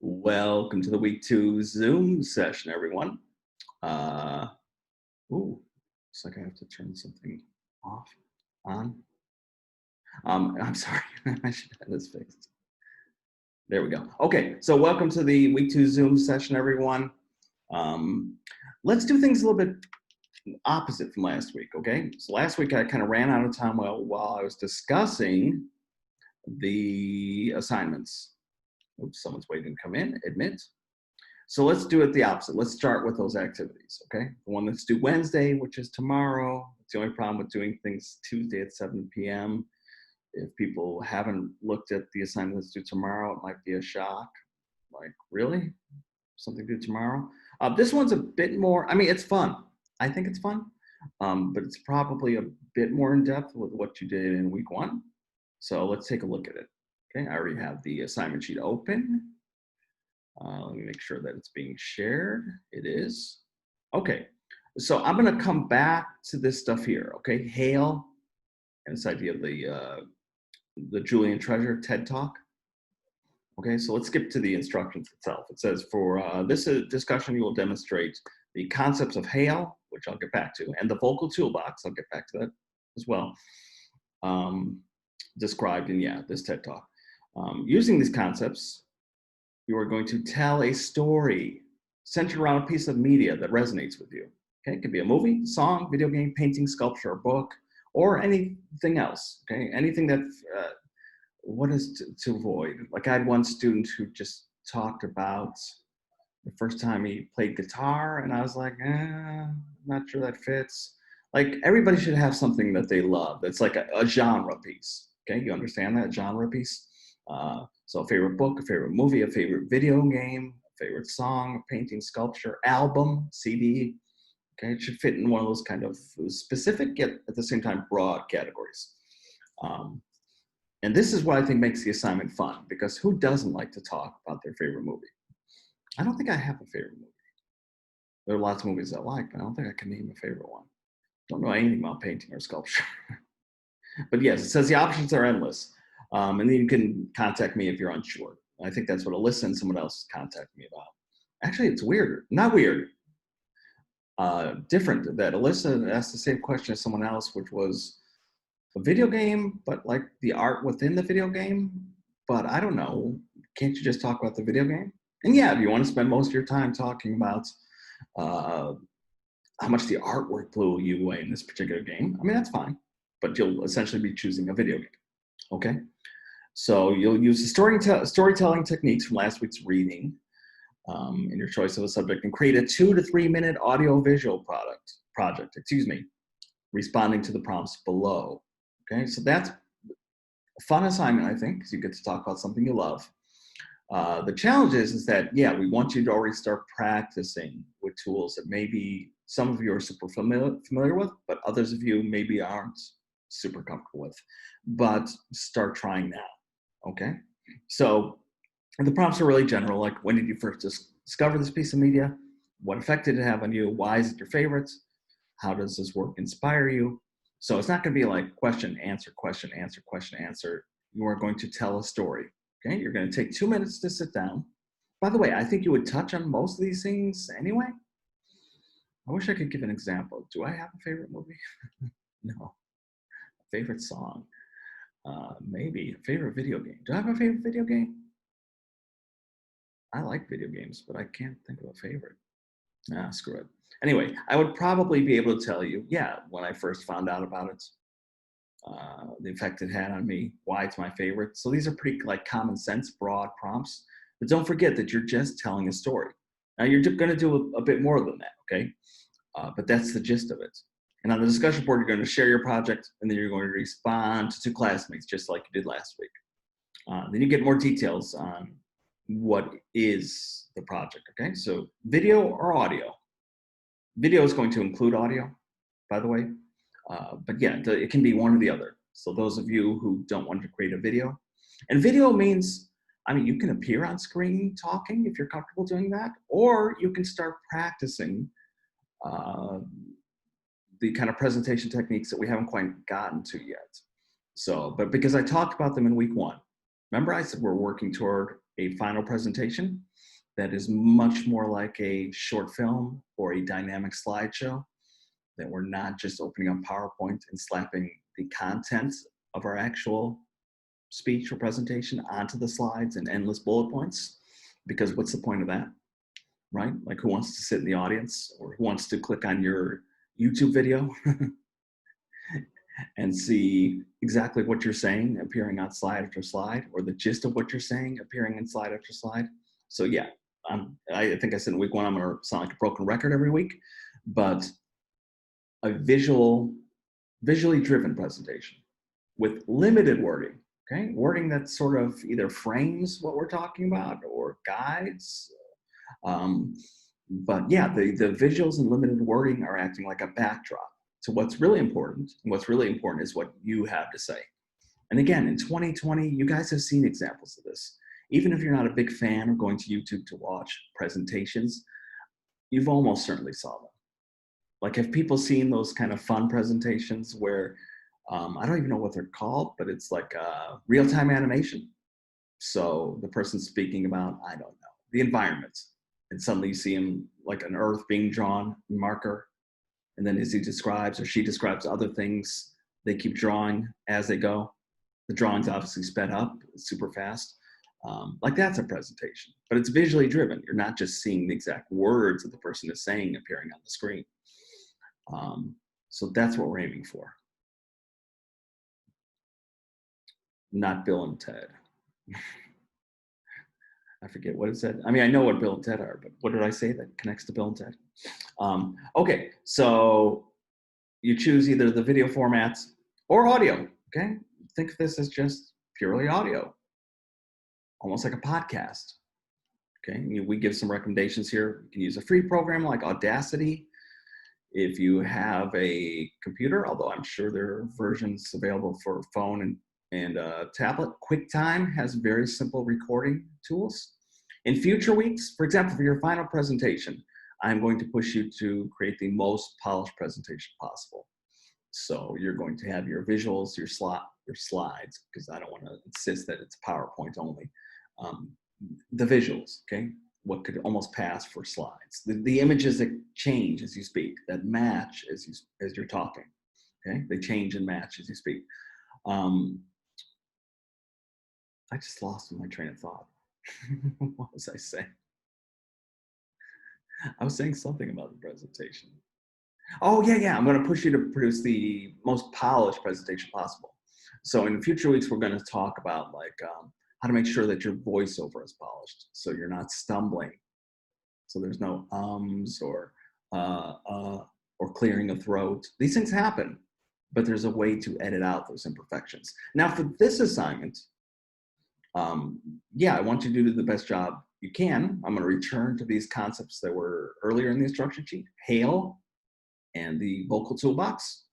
Welcome to the week 2 Zoom session, everyone. Uh, looks like I have to turn something off, on. I'm sorry, I should have this fixed. There we go. Okay, so welcome to the week 2 Zoom session, everyone. Let's do things a little bit opposite from last week, okay? So last week I kind of ran out of time while I was discussing the assignments. Oops, someone's waiting to come in, admit. So let's do it the opposite. Let's start with those activities, okay? The one that's due Wednesday, which is tomorrow. It's the only problem with doing things Tuesday at 7 p.m. If people haven't looked at the assignment that's due tomorrow, it might be a shock. Like, really? Something due tomorrow? This one's a bit more, I mean, it's fun. I think it's fun, but it's probably a bit more in depth with what you did in week 1. So let's take a look at it. Okay, I already have the assignment sheet open. Let me make sure that it's being shared. It is. Okay, so I'm going to come back to this stuff here. Okay, hail, and this idea of the Julian Treasure TED Talk. Okay, so let's skip to the instructions itself. It says for this discussion, you will demonstrate the concepts of hail, which I'll get back to, and the vocal toolbox. I'll get back to that as well. Described in this TED Talk. Using these concepts, you are going to tell a story centered around a piece of media that resonates with you. Okay, it could be a movie, song, video game, painting, sculpture, or book, or anything else. Okay, anything that what is to avoid. Like I had one student who just talked about the first time he played guitar, and I was like, I'm not sure that fits. Like everybody should have something that they love. That's like a genre piece. Okay, you understand that genre piece? So a favorite book, a favorite movie, a favorite video game, a favorite song, painting, sculpture, album, CD. Okay, it should fit in one of those kind of specific yet at the same time broad categories. And this is what I think makes the assignment fun, because who doesn't like to talk about their favorite movie? I don't think I have a favorite movie. There are lots of movies I like, but I don't think I can name a favorite one. Don't know anything about painting or sculpture. But yes, it says the options are endless. And then you can contact me if you're unsure. I think that's what Alyssa and someone else contacted me about. Actually, it's weird. Not weird. Different that Alyssa asked the same question as someone else, which was a video game, but like the art within the video game. But I don't know. Can't you just talk about the video game? And yeah, if you want to spend most of your time talking about how much the artwork blew you away in this particular game, I mean, that's fine. But you'll essentially be choosing a video game. Okay? So you'll use the storytelling techniques from last week's reading in your choice of a subject and create a 2 to 3 minute audio-visual project, responding to the prompts below. Okay, so that's a fun assignment, I think, because you get to talk about something you love. The challenge is that, we want you to already start practicing with tools that maybe some of you are super familiar with, but others of you maybe aren't super comfortable with. But start trying now, okay? So the prompts are really general, like when did you first discover this piece of media? What effect did it have on you? Why is it your favorite? How does this work inspire you? So it's not going to be like question, answer, question, answer, question, answer. You are going to tell a story. Okay, you're going to take 2 minutes to sit down. By the way, I think you would touch on most of these things anyway. I wish I could give an example. Do I have a favorite movie? No. A favorite song? Maybe. A favorite video game? Do I have a favorite video game? I like video games, but I can't think of a favorite. Screw it. Anyway, I would probably be able to tell you, when I first found out about it, the effect it had on me, why it's my favorite. So these are pretty like common sense, broad prompts. But don't forget that you're just telling a story. Now you're going to do a bit more than that, okay? But that's the gist of it. And on the discussion board, you're going to share your project, and then you're going to respond to 2 classmates, just like you did last week. Then you get more details on what is the project, okay? So video or audio? Video is going to include audio, by the way. But it can be one or the other. So those of you who don't want to create a video, and video means, you can appear on screen talking if you're comfortable doing that, or you can start practicing the kind of presentation techniques that we haven't quite gotten to yet. So, but because I talked about them in week 1, remember I said we're working toward a final presentation that is much more like a short film or a dynamic slideshow, that we're not just opening up PowerPoint and slapping the content of our actual speech or presentation onto the slides and endless bullet points, because what's the point of that, right? Like, who wants to sit in the audience, or who wants to click on your YouTube video and see exactly what you're saying appearing on slide after slide, or the gist of what you're saying appearing in slide after slide? So yeah, I think I said in week 1, I'm gonna sound like a broken record every week, but a visually driven presentation with limited wording, okay? Wording that sort of either frames what we're talking about or guides. But yeah, the visuals and limited wording are acting like a backdrop to what's really important. And what's really important is what you have to say. And again, in 2020, you guys have seen examples of this. Even if you're not a big fan of going to YouTube to watch presentations, you've almost certainly saw them. Like, have people seen those kind of fun presentations where, I don't even know what they're called, but it's like real-time animation. So the person's speaking about, I don't know, the environment. And suddenly you see him like an earth being drawn in marker. And then as he describes or she describes other things, they keep drawing as they go. The drawing's obviously sped up, it's super fast. Like, that's a presentation, but it's visually driven. You're not just seeing the exact words that the person is saying appearing on the screen. So that's what we're aiming for. Not Bill and Ted. I forget what it said. I mean, I know what Bill and Ted are, but what did I say that connects to Bill and Ted? Okay, so you choose either the video formats or audio, okay? Think of this as just purely audio, almost like a podcast, okay? We give some recommendations here. You can use a free program like Audacity. If you have a computer, although I'm sure there are versions available for phone and tablet, QuickTime has very simple recording tools. In future weeks, for example, for your final presentation, I'm going to push you to create the most polished presentation possible. So you're going to have your visuals, your slides, because I don't want to insist that it's PowerPoint only. The visuals, okay? What could almost pass for slides. The images that change as you speak, that match as you're talking, okay? They change and match as you speak. I just lost my train of thought. What was I saying? I was saying something about the presentation. Oh, yeah. I'm going to push you to produce the most polished presentation possible. So in future weeks, we're going to talk about like how to make sure that your voiceover is polished, so you're not stumbling. So there's no or clearing a throat. These things happen, but there's a way to edit out those imperfections. Now for this assignment, yeah, I want you to do the best job you can. I'm going to return to these concepts that were earlier in the instruction sheet, HAIL and the vocal toolbox.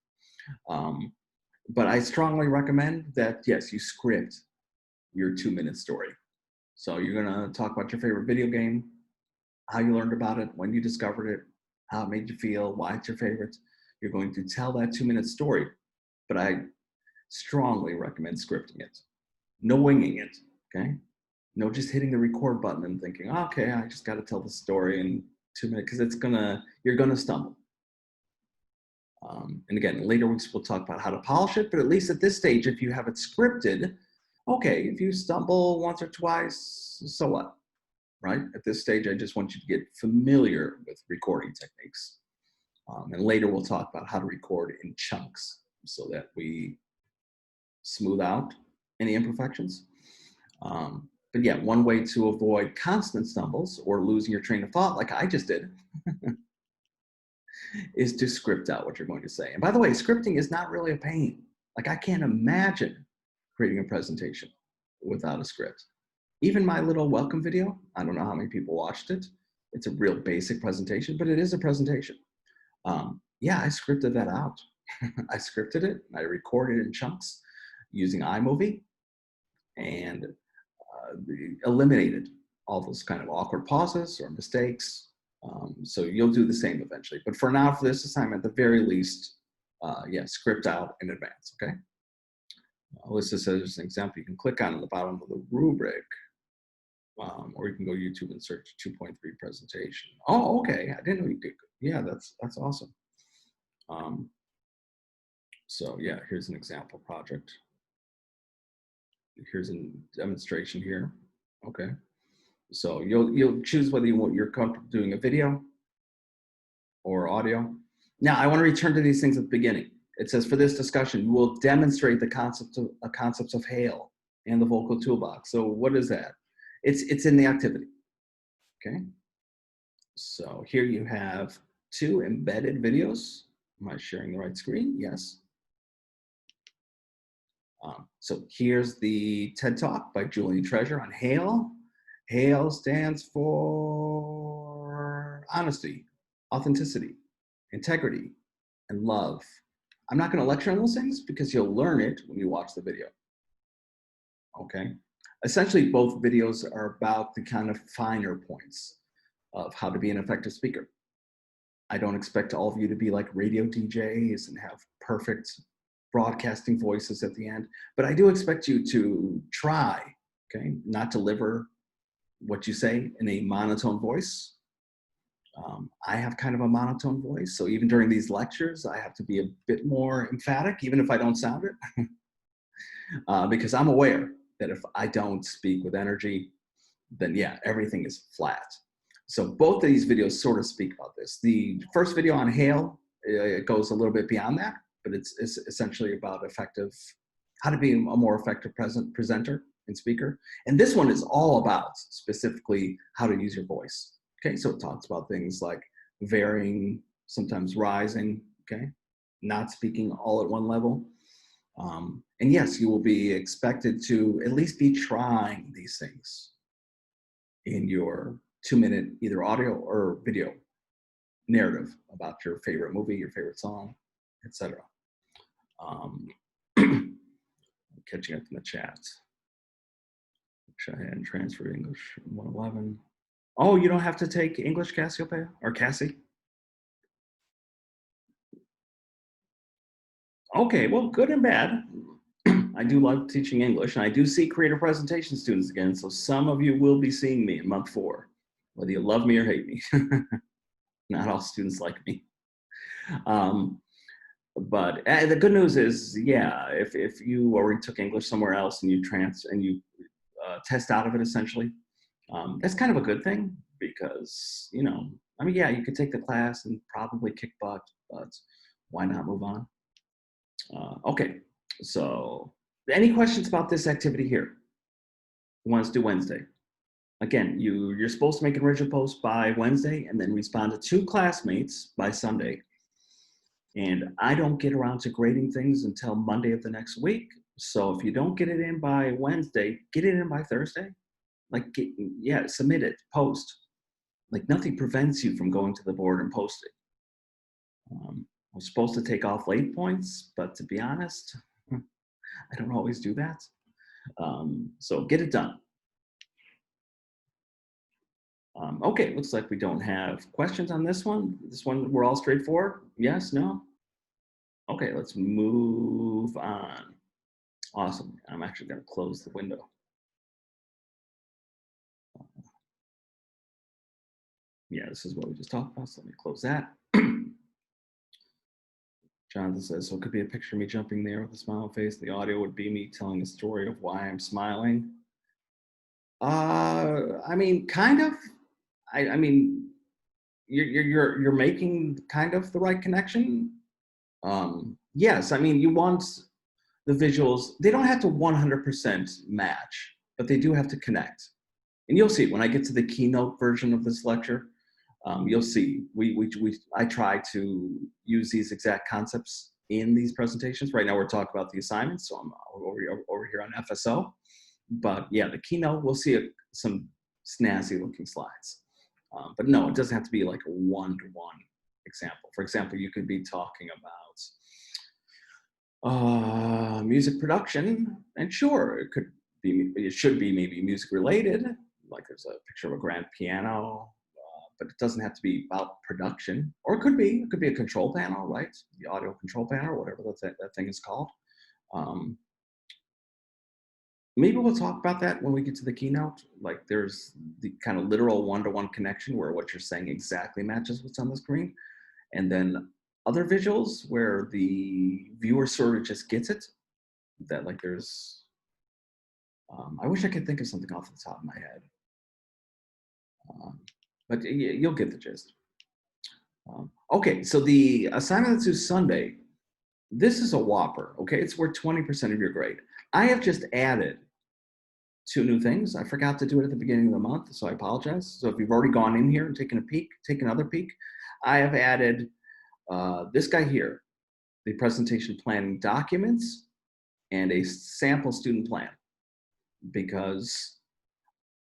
But I strongly recommend that, yes, you script your 2-minute story. So you're going to talk about your favorite video game, how you learned about it, when you discovered it, how it made you feel, why it's your favorite. You're going to tell that 2-minute story, but I strongly recommend scripting it. No winging it, okay? No just hitting the record button and thinking, okay, I just got to tell the story in 2 minutes, because you're gonna stumble. And again, later weeks we'll talk about how to polish it, but at least at this stage, if you have it scripted, okay, if you stumble once or twice, so what, right? At this stage, I just want you to get familiar with recording techniques. And later we'll talk about how to record in chunks so that we smooth out any imperfections. But yeah, one way to avoid constant stumbles or losing your train of thought, like I just did, is to script out what you're going to say. And by the way, scripting is not really a pain. Like, I can't imagine creating a presentation without a script. Even my little welcome video, I don't know how many people watched it. It's a real basic presentation, but it is a presentation. Yeah, I scripted that out. I scripted it, I recorded it in chunks using iMovie, and eliminated all those kind of awkward pauses or mistakes. So you'll do the same eventually. But for now, for this assignment, at the very least, yeah, script out in advance, okay? Alyssa says, an example you can click on at the bottom of the rubric. Or you can go YouTube and search 2.3 presentation. Oh, okay. I didn't know you could. Yeah, that's awesome. So yeah, here's an example project. Here's a demonstration here. Okay. So you'll choose whether you're comfortable doing a video or audio. Now I want to return to these things at the beginning. It says for this discussion, we will demonstrate the concepts of hail and the vocal toolbox. So what is that? It's in the activity. Okay. So here you have 2 embedded videos. Am I sharing the right screen? Yes. So here's the TED Talk by Julian Treasure on HAIL. HAIL stands for honesty, authenticity, integrity, and love. I'm not going to lecture on those things because you'll learn it when you watch the video. Okay. Essentially, both videos are about the kind of finer points of how to be an effective speaker. I don't expect all of you to be like radio DJs and have perfect broadcasting voices at the end, but I do expect you to try, okay, not deliver what you say in a monotone voice. I have kind of a monotone voice, so even during these lectures, I have to be a bit more emphatic, even if I don't sound it, because I'm aware that if I don't speak with energy, then yeah, everything is flat. So both of these videos sort of speak about this. The first video on HAIL, it goes a little bit beyond that, but it's essentially about how to be a more effective presenter and speaker. And this one is all about specifically how to use your voice. Okay, so it talks about things like varying, sometimes rising, okay, not speaking all at one level. And yes, you will be expected to at least be trying these things in your 2-minute either audio or video narrative about your favorite movie, your favorite song, etc. Catching up in the chat. Cheyenne transfer English 111. Oh, you don't have to take English, Cassiopeia or Cassie? Okay, well, good and bad. I do love teaching English, and I do see creative presentation students again, so some of you will be seeing me in month 4, whether you love me or hate me. Not all students like me. But the good news is, yeah, if you already took English somewhere else and you test out of it essentially, that's kind of a good thing because, you know, I mean, yeah, you could take the class and probably kick butt, but why not move on? Okay, so any questions about this activity here? Wednesday, Wednesday. Again, you're supposed to make an original post by Wednesday and then respond to 2 classmates by Sunday. And I don't get around to grading things until Monday of the next week. So if you don't get it in by Wednesday, get it in by Thursday. Like, submit it, post. Like, nothing prevents you from going to the board and posting. I'm supposed to take off late points, but to be honest, I don't always do that. So get it done. Okay, looks like we don't have questions on this one. This one, we're all straightforward. Yes, no? Okay, let's move on. Awesome. I'm actually going to close the window. Yeah, this is what we just talked about, so let me close that. Jonathan says, so it could be a picture of me jumping there with a smile face. The audio would be me telling a story of why I'm smiling. I mean, kind of. I mean, you're making kind of the right connection. Yes, I mean, you want the visuals. They don't have to 100% match, but they do have to connect. And you'll see when I get to the keynote version of this lecture. You'll see I try to use these exact concepts in these presentations. Right now we're talking about the assignments, so I'm over here on FSO. But yeah, the keynote, we'll see some snazzy looking slides. But no, it doesn't have to be like a one-to-one example. For example, you could be talking about music production, and sure, it should be maybe music related, like there's a picture of a grand piano, but it doesn't have to be about production. Or it could be a control panel, right? The audio control panel, whatever that thing is called. Maybe we'll talk about that when we get to the keynote. Like there's the kind of literal one-to-one connection where what you're saying exactly matches what's on the screen. And then other visuals where the viewer sort of just gets it. That like there's, I wish I could think of something off the top of my head. But you'll get the gist. Okay, so the assignment that's due Sunday, this is a whopper, okay? It's worth 20% of your grade. I have just added 2 new things. I forgot to do it at the beginning of the month, so I apologize. So if you've already gone in here and taken a peek, take another peek. I have added this guy here, the presentation planning documents and a sample student plan, because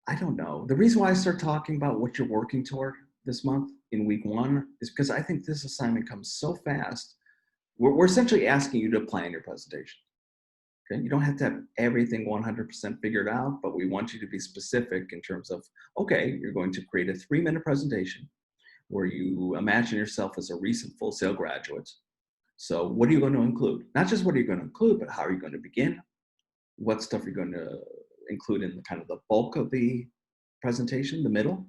I don't know. The reason why I start talking about what you're working toward this month in week 1 is because I think this assignment comes so fast. We're essentially asking you to plan your presentation. Okay, you don't have to have everything 100% figured out, but we want you to be specific in terms of, okay, you're going to create a 3-minute presentation where you imagine yourself as a recent Full Sail graduate. So what are you going to include? Not just what are you going to include, but how are you going to begin? What stuff you're going to include in the kind of the bulk of the presentation, the middle,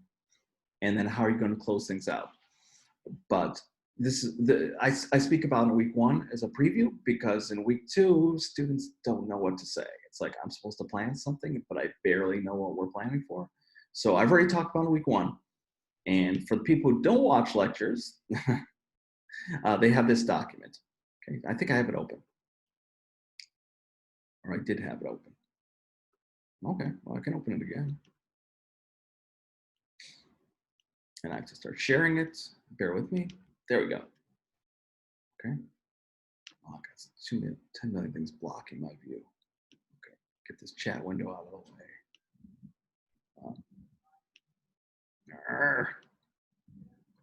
and then how are you going to close things out? But this is I speak about in week 1 as a preview, because in week 2, students don't know what to say. It's like, I'm supposed to plan something, but I barely know what we're planning for. So I've already talked about in week 1. And for the people who don't watch lectures, they have this document. Okay, I think I have it open. Or I did have it open. Okay, well, I can open it again. And I have to start sharing it. Bear with me. There we go. Okay. Oh, I got 10 million things blocking my view. Okay, get this chat window out of the way.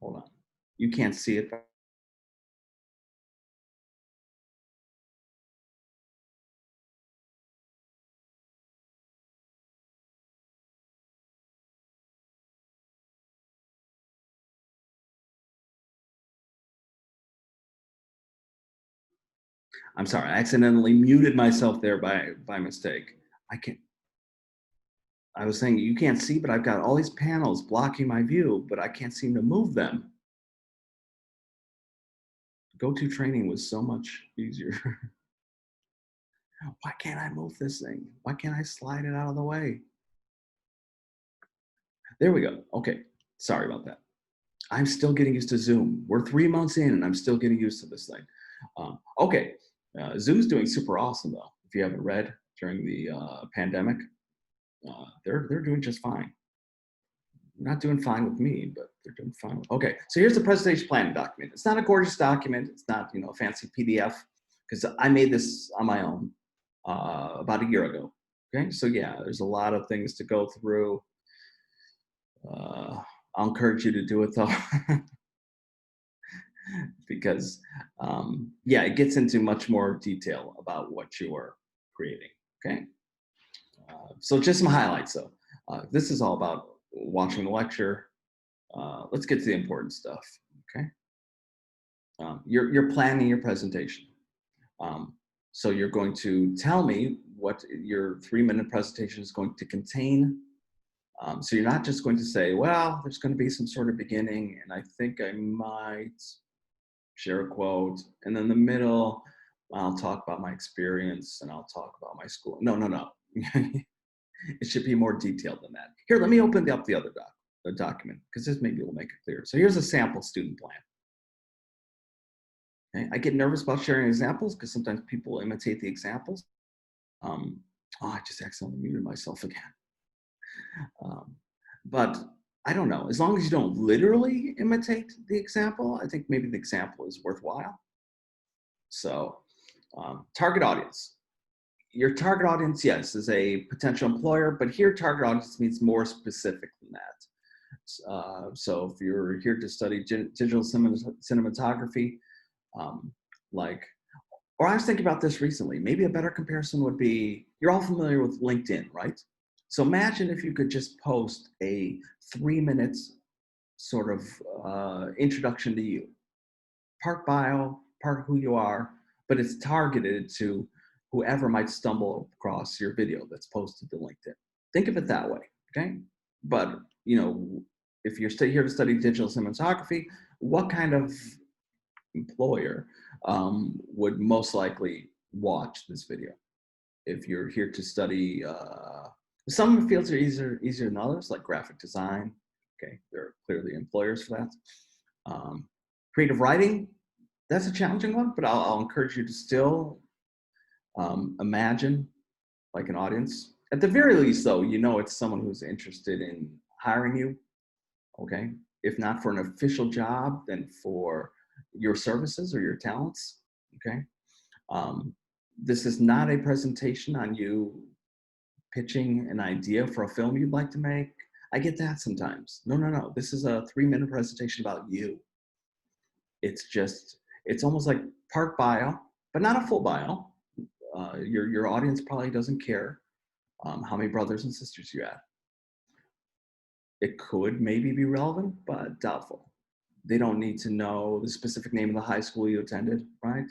Hold on. You can't see it. I'm sorry, I accidentally muted myself there by mistake. I was saying you can't see, but I've got all these panels blocking my view, but I can't seem to move them. Go-to training was so much easier. Why can't I move this thing? Why can't I slide it out of the way? There we go. Okay, sorry about that. I'm still getting used to Zoom. We're 3 months in and I'm still getting used to this thing. Okay, Zoom's doing super awesome though. If you haven't read during the pandemic, they're doing just fine. Not doing fine with me, but they're doing fine. Okay, so here's the presentation planning document. It's not a gorgeous document. It's not, a fancy PDF, because I made this on my own about a year ago. Okay, so yeah, there's a lot of things to go through. I'll encourage you to do it though, because yeah, it gets into much more detail about what you are creating. Okay, so just some highlights though. This is all about watching the lecture. Let's get to the important stuff. Okay, you're planning your presentation. So you're going to tell me what your 3-minute presentation is going to contain. So you're not just going to say, well, there's going to be some sort of beginning, and I think I might share a quote, and then the middle, I'll talk about my experience and I'll talk about my school. No. It should be more detailed than that. Here, let me open up the other document, because this maybe will make it clear. So here's a sample student plan. Okay? I get nervous about sharing examples because sometimes people imitate the examples. Oh, I just accidentally muted myself again. But I don't know, as long as you don't literally imitate the example, I think maybe the example is worthwhile. So target audience. Your target audience, yes, is a potential employer, but here target audience means more specific than that. So if you're here to study digital cinematography, or I was thinking about this recently, maybe a better comparison would be, you're all familiar with LinkedIn, right? So imagine if you could just post a 3-minute sort of introduction to you. Part bio, part who you are, but it's targeted to whoever might stumble across your video that's posted to LinkedIn. Think of it that way, okay? But, if you're here to study digital cinematography, what kind of employer would most likely watch this video? If you're here to study, some fields are easier than others, like graphic design. Okay, there are clearly employers for that. Creative writing, that's a challenging one, but I'll encourage you to still imagine like an audience. At the very least, though, it's someone who's interested in hiring you. Okay, if not for an official job, then for your services or your talents. Okay. This is not a presentation on you pitching an idea for a film you'd like to make. I get that sometimes. No. This is a 3-minute presentation about you. It's almost like part bio, but not a full bio. Your audience probably doesn't care how many brothers and sisters you have. It could maybe be relevant, but doubtful. They don't need to know the specific name of the high school you attended, right?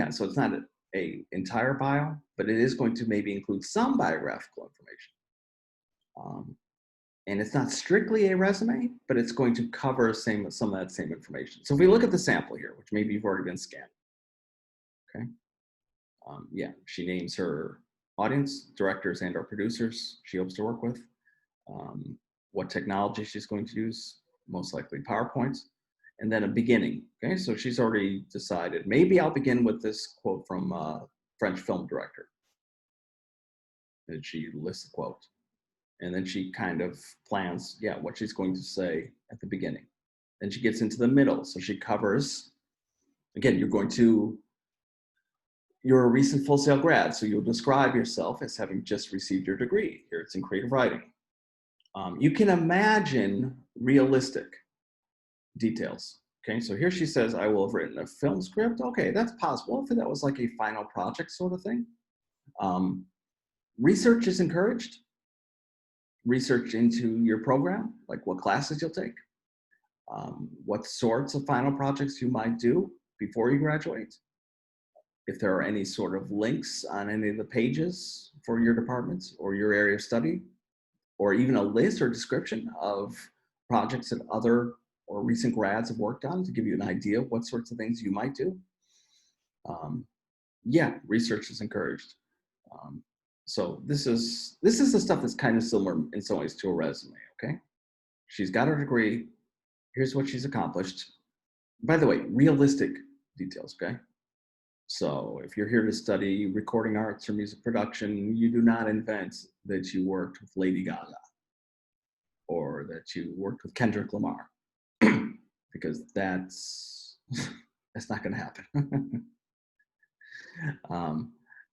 So it's not a entire bio, but it is going to maybe include some biographical information. And it's not strictly a resume, but it's going to cover some of that same information. So if we look at the sample here, which maybe you've already been scanned, okay? She names her audience, directors and/or producers she hopes to work with, what technology she's going to use, most likely PowerPoint, and then a beginning. Okay, so she's already decided, maybe I'll begin with this quote from a French film director. And she lists the quote. And then she kind of plans, what she's going to say at the beginning. Then she gets into the middle. So she covers, again, you're a recent Full Sail grad, so you'll describe yourself as having just received your degree. Here it's in creative writing. You can imagine realistic details. Okay, so here she says, I will have written a film script. Okay, that's possible if that was like a final project sort of thing. Research is encouraged. Research into your program, like what classes you'll take, what sorts of final projects you might do before you graduate, if there are any sort of links on any of the pages for your departments or your area of study, or even a list or description of projects that other or recent grads have worked on to give you an idea of what sorts of things you might do. Research is encouraged. So this is the stuff that's kind of similar in some ways to a resume, okay? She's got her degree. Here's what she's accomplished. By the way, realistic details, okay? So if you're here to study recording arts or music production, you do not invent that you worked with Lady Gaga or that you worked with Kendrick Lamar, because that's not going to happen.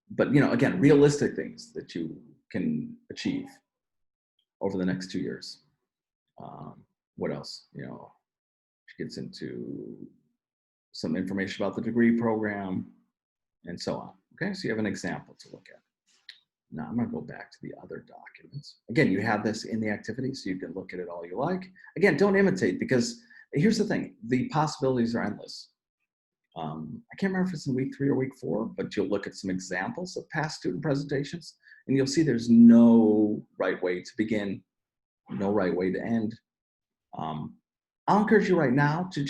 But, again, realistic things that you can achieve over the next 2 years. What else? She gets into some information about the degree program and so on. Okay, so you have an example to look at. Now I'm going to go back to the other documents. Again, you have this in the activity, so you can look at it all you like. Again, don't imitate, because here's the thing. The possibilities are endless. I can't remember if it's in week 3 or week 4, but you'll look at some examples of past student presentations, and you'll see there's no right way to begin, no right way to end. I'll encourage you right now to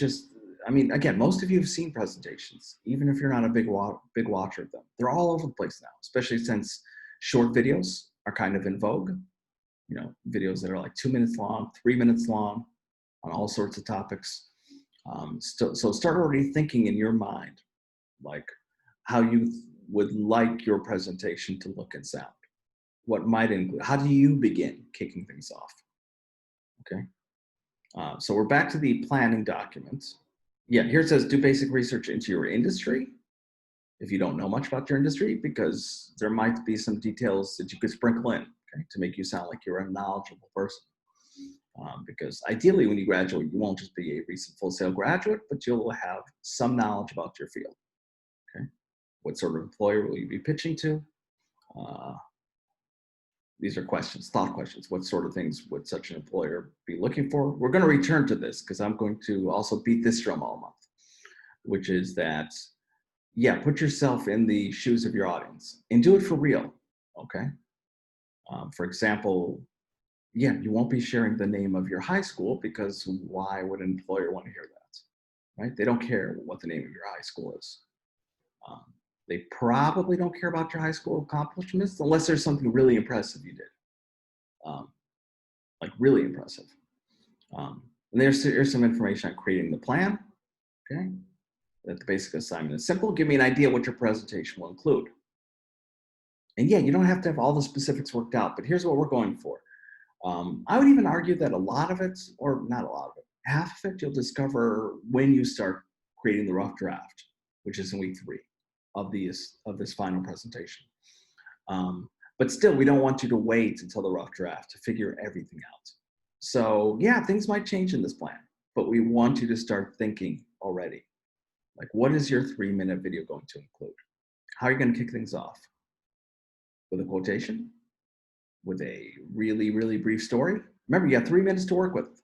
again, most of you have seen presentations, even if you're not a big watcher of them. They're all over the place now, especially since short videos are kind of in vogue. Videos that are like 2 minutes long, 3 minutes long, on all sorts of topics. So start already thinking in your mind, like how you would like your presentation to look and sound. What might include, how do you begin kicking things off? Okay. So we're back to the planning document. Here it says do basic research into your industry. If you don't know much about your industry, because there might be some details that you could sprinkle in, okay, to make you sound like you're a knowledgeable person. Because ideally when you graduate, you won't just be a recent Full Sail graduate, but you'll have some knowledge about your field. Okay, what sort of employer will you be pitching to? These are questions, thought questions. What sort of things would such an employer be looking for? We're going to return to this because I'm going to also beat this drum all month, which is that yeah, put yourself in the shoes of your audience and do it for real. Okay. For example, yeah, you won't be sharing the name of your high school because why would an employer want to hear that? Right? They don't care what the name of your high school is. Um, they probably don't care about your high school accomplishments unless there's something really impressive you did, um, like really impressive. And here's some information on creating the plan. Okay, that the basic assignment is simple. Give me an idea what your presentation will include. And yeah, you don't have to have all the specifics worked out, but here's what we're going for. I would even argue that a lot of it, or not a lot of it, half of it you'll discover when you start creating the rough draft, which is in week 3 of this final presentation. But still, we don't want you to wait until the rough draft to figure everything out. So yeah, things might change in this plan, but we want you to start thinking already. Like, what is your 3-minute video going to include? How are you going to kick things off? With a quotation? With a really, really brief story? Remember, you got 3 minutes to work with.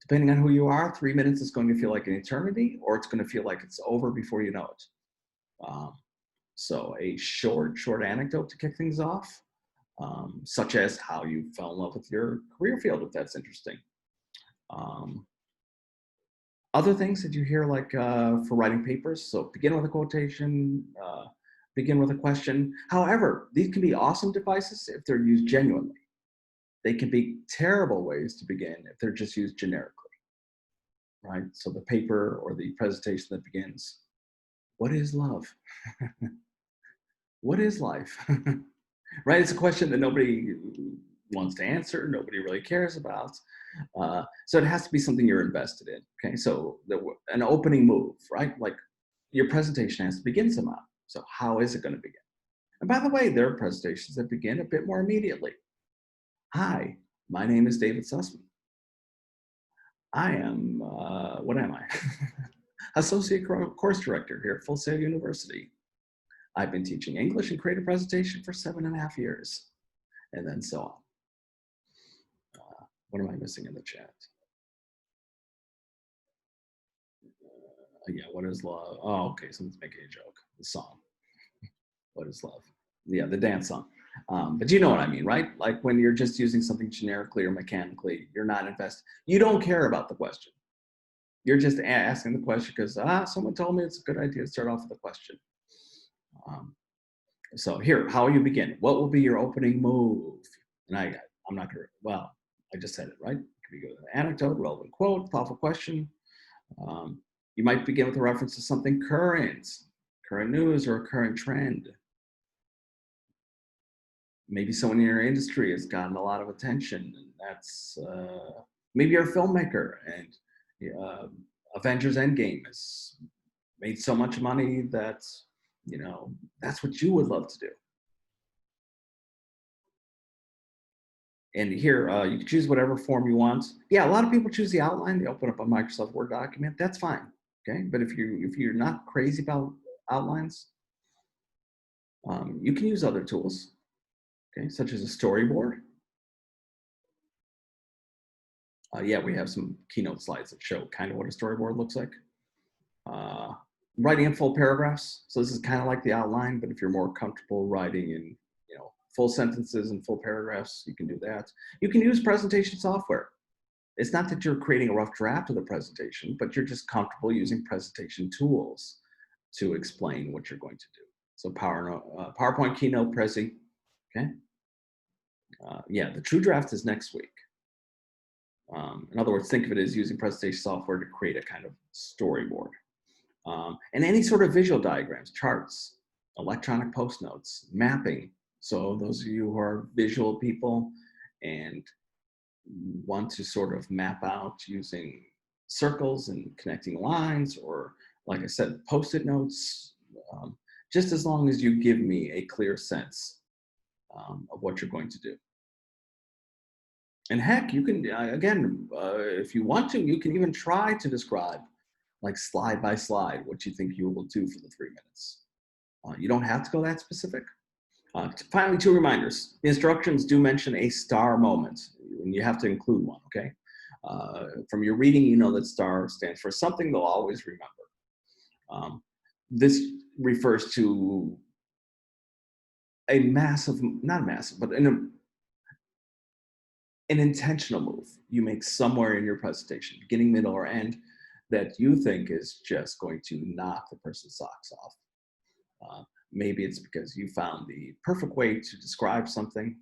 Depending on who you are, 3 minutes is going to feel like an eternity, or it's going to feel like it's over before you know it. So a short anecdote to kick things off, such as how you fell in love with your career field, if that's interesting. Other things that you hear, like for writing papers, so begin with a quotation, begin with a question. However, these can be awesome devices if they're used genuinely. They can be terrible ways to begin if they're just used generically, right? So the paper or the presentation that begins, what is love? What is life? Right? It's a question that nobody wants to answer, nobody really cares about. So it has to be something you're invested in. Okay, so an opening move, right? Like your presentation has to begin somehow. So how is it going to begin? And by the way, there are presentations that begin a bit more immediately. Hi, my name is David Sussman. I am, what am I? Associate Course Director here at Full Sail University. I've been teaching English and creative presentation for 7.5 years, and then so on. What am I missing in the chat? Yeah, what is love? Oh, okay, someone's making a joke. The song, what is love? Yeah, the dance song. But you know what I mean, right? Like when you're just using something generically or mechanically, you're not invested. You don't care about the question. You're just asking the question because someone told me it's a good idea to start off with a question. So here, how you begin? What will be your opening move? And I'm not gonna. Well, I just said it, right? You go to an anecdote, relevant quote, thoughtful question. You might begin with a reference to something current news, or a current trend. Maybe someone in your industry has gotten a lot of attention, and that's maybe you're a filmmaker, and Avengers Endgame has made so much money that that's what you would love to do. And here, you can choose whatever form you want. Yeah, a lot of people choose the outline. They open up a Microsoft Word document. That's fine. Okay, but if you're not crazy about outlines, you can use other tools. Okay, such as a storyboard. Yeah, we have some keynote slides that show kind of what a storyboard looks like. Writing in full paragraphs. So this is kind of like the outline, but if you're more comfortable writing in full sentences and full paragraphs, you can do that. You can use presentation software. It's not that you're creating a rough draft of the presentation, but you're just comfortable using presentation tools to explain what you're going to do. So PowerPoint, Keynote, Prezi, okay? Yeah, the true draft is next week. In other words, think of it as using presentation software to create a kind of storyboard. And any sort of visual diagrams, charts, electronic post notes, mapping. So those of you who are visual people and want to sort of map out using circles and connecting lines, or like I said, post-it notes, just as long as you give me a clear sense of what you're going to do. And heck, you can, again, if you want to, you can even try to describe, like slide by slide, what you think you will do for the 3 minutes. You don't have to go that specific. Finally, 2 reminders. The instructions do mention a star moment, and you have to include one, okay? From your reading, you know that STAR stands for something they'll always remember. This refers to a massive, not massive, but an intentional move you make somewhere in your presentation, beginning, middle, or end, that you think is just going to knock the person's socks off. Maybe it's because you found the perfect way to describe something,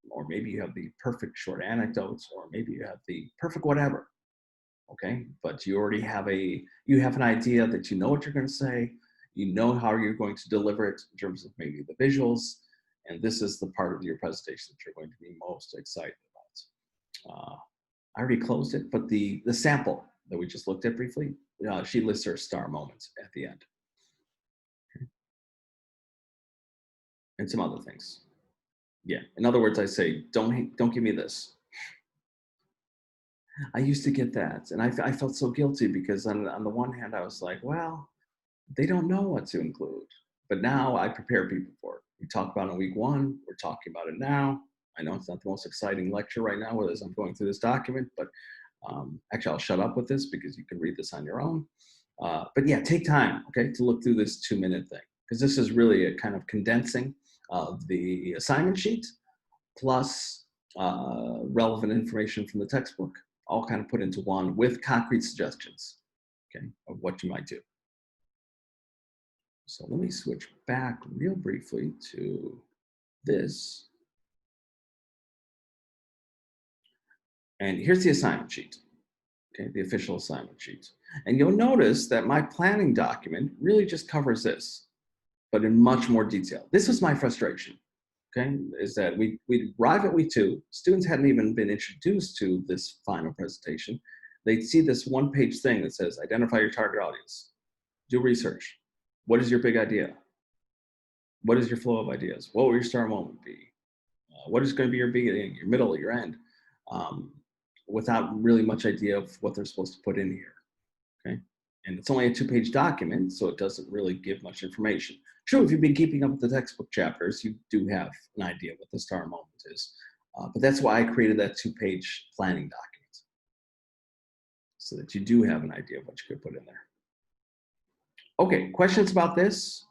or maybe you have the perfect short anecdotes, or maybe you have the perfect whatever. Okay, but you already have an idea that you know what you're going to say, you know how you're going to deliver it in terms of maybe the visuals, and this is the part of your presentation that you're going to be most excited about. I already closed it, but the sample that we just looked at briefly, she lists her star moments at the end. Okay. And some other things. Yeah, in other words, I say, don't give me this. I used to get that, and I felt so guilty because on the one hand, I was like, well, they don't know what to include. But now I prepare people for it. We talk about it in week one. We're talking about it now. I know it's not the most exciting lecture right now as I'm going through this document, but actually I'll shut up with this because you can read this on your own. But yeah, take time, okay, to look through this 2-minute thing, because this is really a kind of condensing of the assignment sheet plus relevant information from the textbook, all kind of put into one with concrete suggestions, okay, of what you might do. So let me switch back real briefly to this. And here's the assignment sheet, okay, the official assignment sheet. And you'll notice that my planning document really just covers this, but in much more detail. This was my frustration, okay, is that we arrive at week 2, students hadn't even been introduced to this final presentation. They'd see this one-page thing that says, identify your target audience, do research. What is your big idea? What is your flow of ideas? What will your star moment be? What is going to be your beginning, your middle, your end? Without really much idea of what they're supposed to put in here, okay? And it's only a 2-page document, so it doesn't really give much information. True, if you've been keeping up with the textbook chapters, you do have an idea what the star moment is. But that's why I created that 2-page planning document, so that you do have an idea of what you could put in there. Okay, questions about this?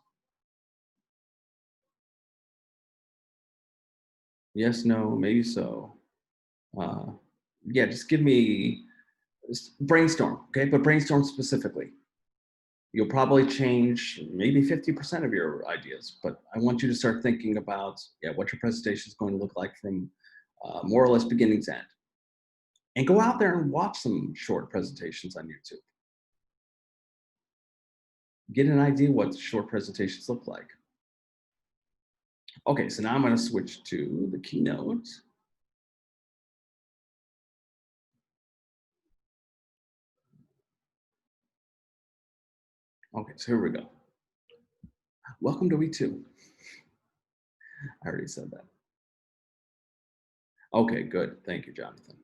Yes, no, maybe so. Yeah, just give me, brainstorm, okay? But brainstorm specifically. You'll probably change maybe 50% of your ideas, but I want you to start thinking about what your presentation is going to look like from more or less beginning to end. And go out there and watch some short presentations on YouTube. Get an idea what short presentations look like. Okay, so now I'm going to switch to the keynote. Okay, so here we go. Welcome to week 2. I already said that. Okay, good. Thank you, Jonathan.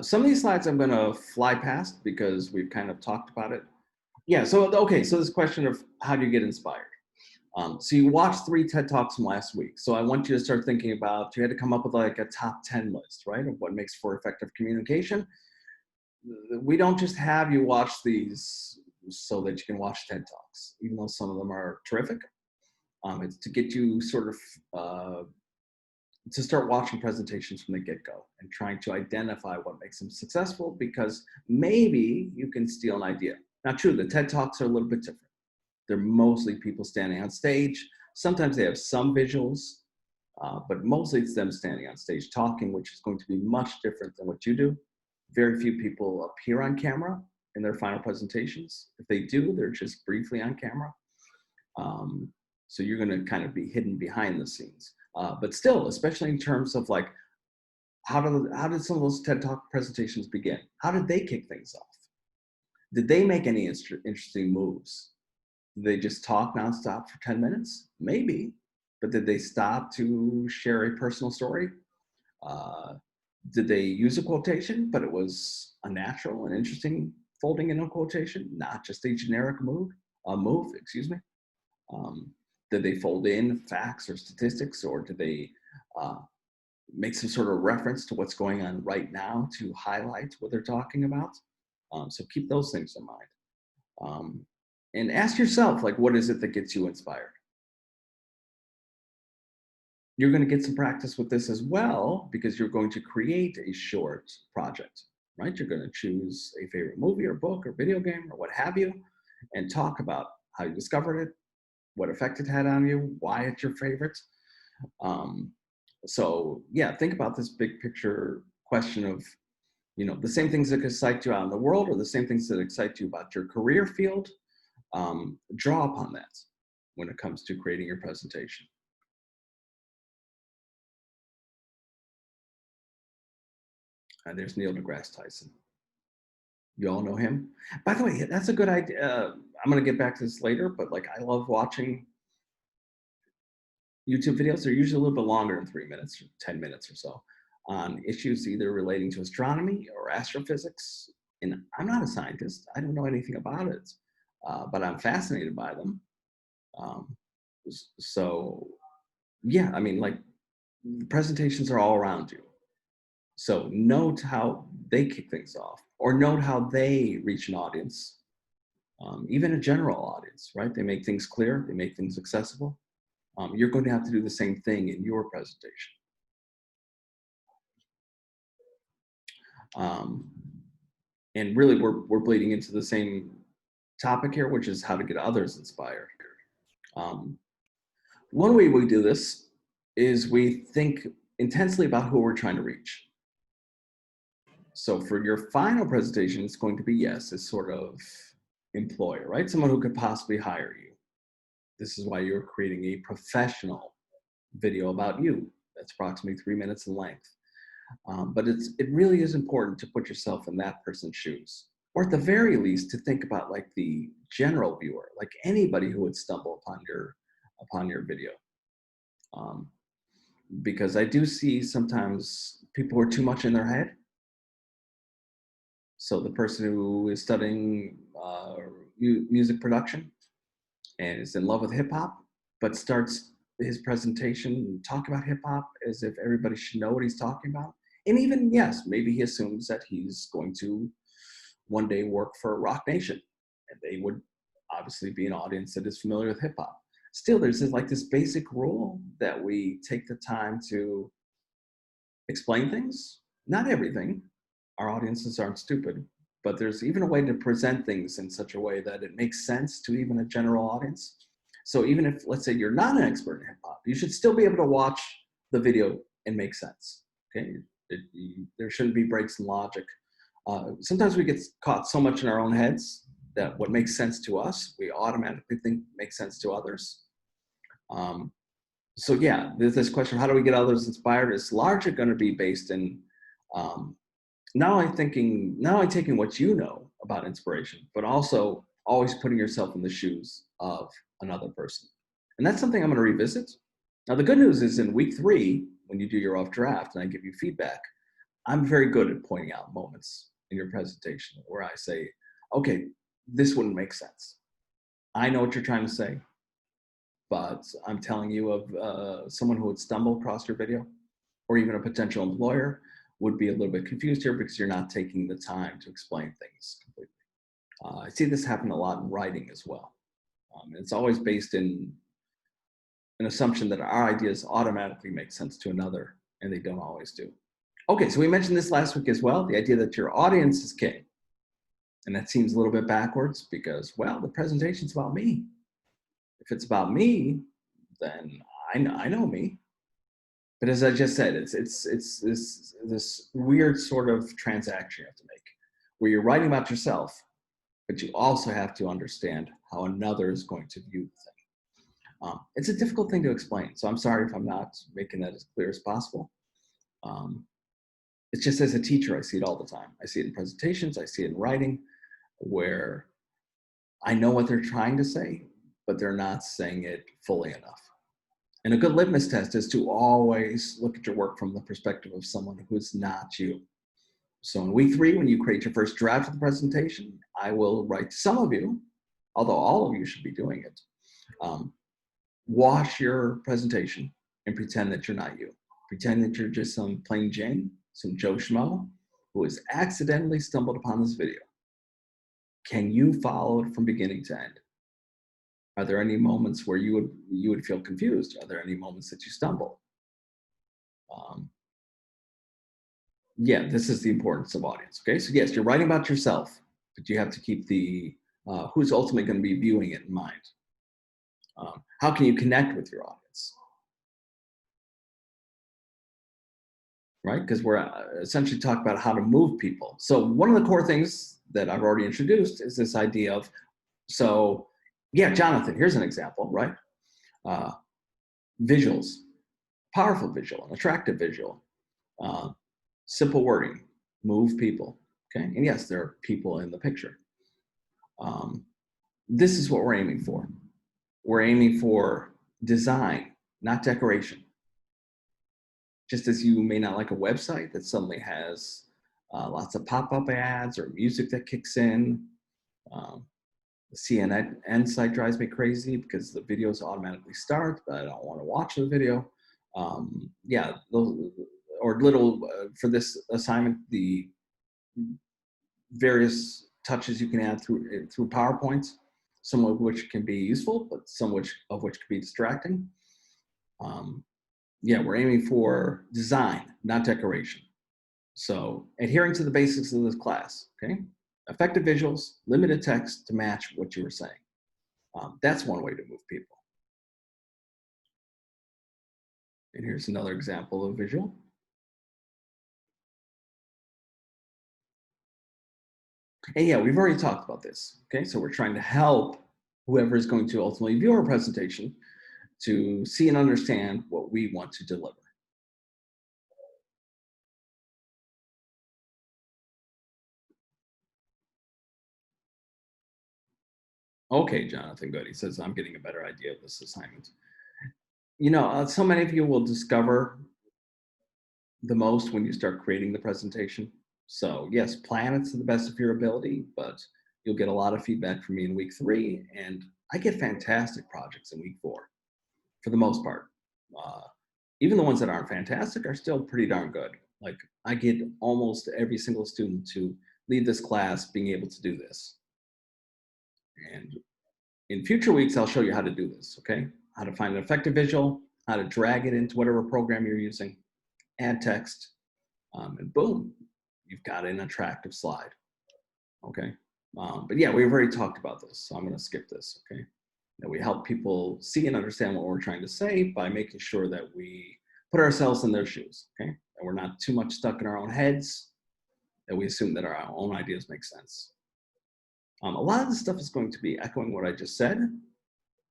Some of these slides I'm going to fly past because we've kind of talked about it. Yeah, so okay, so this question of how do you get inspired? So you watched 3 TED Talks from last week. So I want you to start thinking about, you had to come up with like a top 10 list, right, of what makes for effective communication. We don't just have you watch these so that you can watch TED Talks, even though some of them are terrific. It's to get you sort of to start watching presentations from the get-go and trying to identify what makes them successful, because maybe you can steal an idea. Now, true, the TED Talks are a little bit different. They're mostly people standing on stage. Sometimes they have some visuals, but mostly it's them standing on stage talking, which is going to be much different than what you do. Very few people appear on camera in their final presentations. If they do, they're just briefly on camera. So you're going to kind of be hidden behind the scenes. But still, especially in terms of like, how did some of those TED Talk presentations begin? How did they kick things off? Did they make any interesting moves? Did they just talk nonstop for 10 minutes? Maybe. But did they stop to share a personal story? Did they use a quotation, but it was a natural and interesting folding in a quotation, not just a generic move, excuse me? Did they fold in facts or statistics, or did they make some sort of reference to what's going on right now to highlight what they're talking about? So keep those things in mind. Um, and ask yourself, like, what is it that gets you inspired? You're going to get some practice with this as well because you're going to create a short project, right? You're going to choose a favorite movie or book or video game or what have you and talk about how you discovered it, what effect it had on you, why it's your favorite. Um, so yeah, think about this big picture question of, the same things that excite you out in the world or the same things that excite you about your career field. Draw upon that when it comes to creating your presentation. And there's Neil deGrasse Tyson. You all know him. By the way, that's a good idea. I'm going to get back to this later, but like I love watching YouTube videos. They're usually a little bit longer than 3 minutes, or 10 minutes or so, on issues either relating to astronomy or astrophysics. And I'm not a scientist. I don't know anything about it, but I'm fascinated by them. Um, so, yeah, I mean, like the presentations are all around you. So note how they kick things off, or note how they reach an audience, even a general audience, right? They make things clear, they make things accessible. You're going to have to do the same thing in your presentation. And really, we're bleeding into the same topic here, which is how to get others inspired. One way we do this is we think intensely about who we're trying to reach. So for your final presentation, it's going to be, yes, it's sort of employer, right? Someone who could possibly hire you. This is why you're creating a professional video about you. That's approximately 3 minutes in length. But it really is important to put yourself in that person's shoes, or at the very least to think about like the general viewer, like anybody who would stumble upon your video. Because I do see sometimes people who are too much in their head. So the person who is studying music production and is in love with hip hop, but starts his presentation talking about hip hop as if everybody should know what he's talking about. And even, yes, maybe he assumes that he's going to one day work for Rock Nation, and they would obviously be an audience that is familiar with hip hop. Still, there's this basic rule that we take the time to explain things. Not everything. Our audiences aren't stupid, but there's even a way to present things in such a way that it makes sense to even a general audience. So even if, let's say, you're not an expert in hip hop, you should still be able to watch the video and make sense. Okay, there shouldn't be breaks in logic. Sometimes we get caught so much in our own heads that what makes sense to us, we automatically think makes sense to others. So yeah, there's this question, how do we get others inspired? It's largely going to be based in not only taking what you know about inspiration, but also always putting yourself in the shoes of another person. And that's something I'm going to revisit. Now, the good news is in week 3, when you do your rough draft and I give you feedback, I'm very good at pointing out moments in your presentation where I say, okay, this wouldn't make sense. I know what you're trying to say, but I'm telling you of someone who would stumble across your video, or even a potential employer would be a little bit confused here because you're not taking the time to explain things completely. I see this happen a lot in writing as well. It's always based in an assumption that our ideas automatically make sense to another, and they don't always do. Okay, so we mentioned this last week as well, the idea that your audience is king. And that seems a little bit backwards because, well, the presentation's about me. If it's about me, then I know me. But as I just said, it's this weird sort of transaction you have to make, where you're writing about yourself, but you also have to understand how another is going to view the thing. It's a difficult thing to explain, so I'm sorry if I'm not making that as clear as possible. It's just as a teacher, I see it all the time. I see it in presentations, I see it in writing, where I know what they're trying to say, but they're not saying it fully enough. And a good litmus test is to always look at your work from the perspective of someone who's not you. So in week 3, when you create your first draft of the presentation, I will write some of you, although all of you should be doing it. Wash your presentation and pretend that you're not you. Pretend that you're just some plain Jane, some Joe Schmo, who has accidentally stumbled upon this video. Can you follow it from beginning to end? Are there any moments where you would feel confused? Are there any moments that you stumble? Um, yeah, this is the importance of audience. Okay, so yes, you're writing about yourself, but you have to keep the who's ultimately going to be viewing it in mind. How can you connect with your audience? Right? Because we're essentially talking about how to move people. So one of the core things that I've already introduced is this idea of, so yeah, Jonathan, here's an example, right? Uh, Visuals, powerful visual, an attractive visual, uh, simple wording, move people. Okay, and yes, there are people in the picture. Um, this is what we're aiming for. We're aiming for design, not decoration. Just as you may not like a website that suddenly has lots of pop-up ads or music that kicks in. Um, the CNN site drives me crazy because the videos automatically start, but I don't want to watch the video. Yeah, those, or little for this assignment, the various touches you can add through PowerPoint, some of which can be useful, but some of which can be distracting. Yeah, we're aiming for design, not decoration. So adhering to the basics of this class, okay? Effective visuals, limited text to match what you were saying. That's one way to move people. And here's another example of visual. And yeah, we've already talked about this, okay? So we're trying to help whoever is going to ultimately view our presentation to see and understand what we want to deliver. Okay, Jonathan, good. He says, I'm getting a better idea of this assignment. So many of you will discover the most when you start creating the presentation. So yes, plan it to the best of your ability, but you'll get a lot of feedback from me in week 3, and I get fantastic projects in week 4, for the most part. Uh, Even the ones that aren't fantastic are still pretty darn good. Like I get almost every single student to leave this class being able to do this. And in future weeks, I'll show you how to do this, okay? How to find an effective visual, how to drag it into whatever program you're using, add text, and boom, you've got an attractive slide, okay? But yeah, we've already talked about this, so I'm gonna skip this, okay? That we help people see and understand what we're trying to say by making sure that we put ourselves in their shoes, okay? And we're not too much stuck in our own heads, that we assume that our own ideas make sense. A lot of this stuff is going to be echoing what I just said.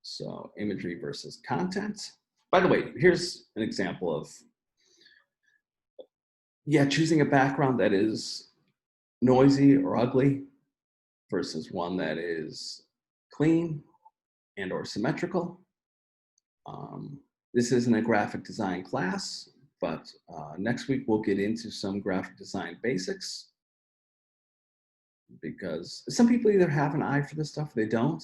So imagery versus content. By the way, here's an example of, yeah, choosing a background that is noisy or ugly versus one that is clean and or symmetrical. This isn't a graphic design class, but next week we'll get into some graphic design basics, because some people either have an eye for this stuff or they don't.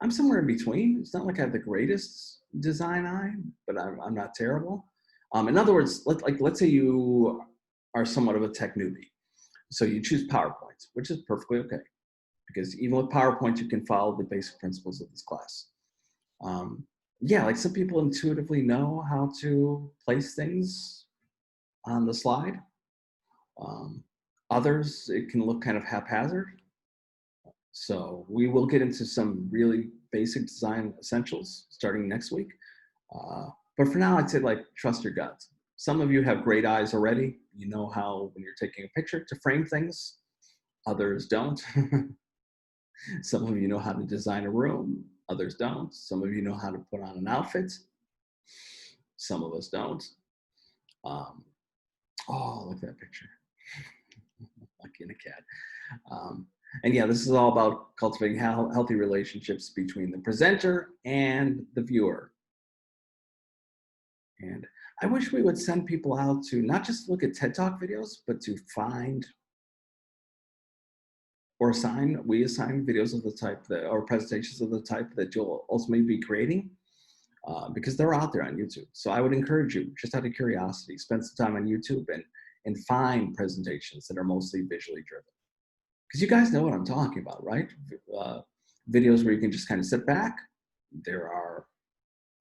I'm somewhere in between. It's not like I have the greatest design eye, but I'm not terrible. In other words, let's say you are somewhat of a tech newbie. So you choose PowerPoint, which is perfectly okay, because even with PowerPoint, you can follow the basic principles of this class. Yeah, like some people intuitively know how to place things on the slide. Others, it can look kind of haphazard. So we will get into some really basic design essentials starting next week. But for now, I'd say trust your gut. Some of you have great eyes already. You know how, when you're taking a picture, to frame things. Others don't. Some of you know how to design a room. Others don't. Some of you know how to put on an outfit. Some of us don't. Oh, look at that picture. Lucky in a cat. And yeah, this is all about cultivating healthy relationships between the presenter and the viewer. And I wish we would send people out to not just look at TED Talk videos, but to find or assign videos of the type or presentations of the type that you'll ultimately be creating, because they're out there on YouTube. So I would encourage you, just out of curiosity, spend some time on YouTube and find presentations that are mostly visually driven. Because you guys know what I'm talking about, right? Videos where you can just kind of sit back. There are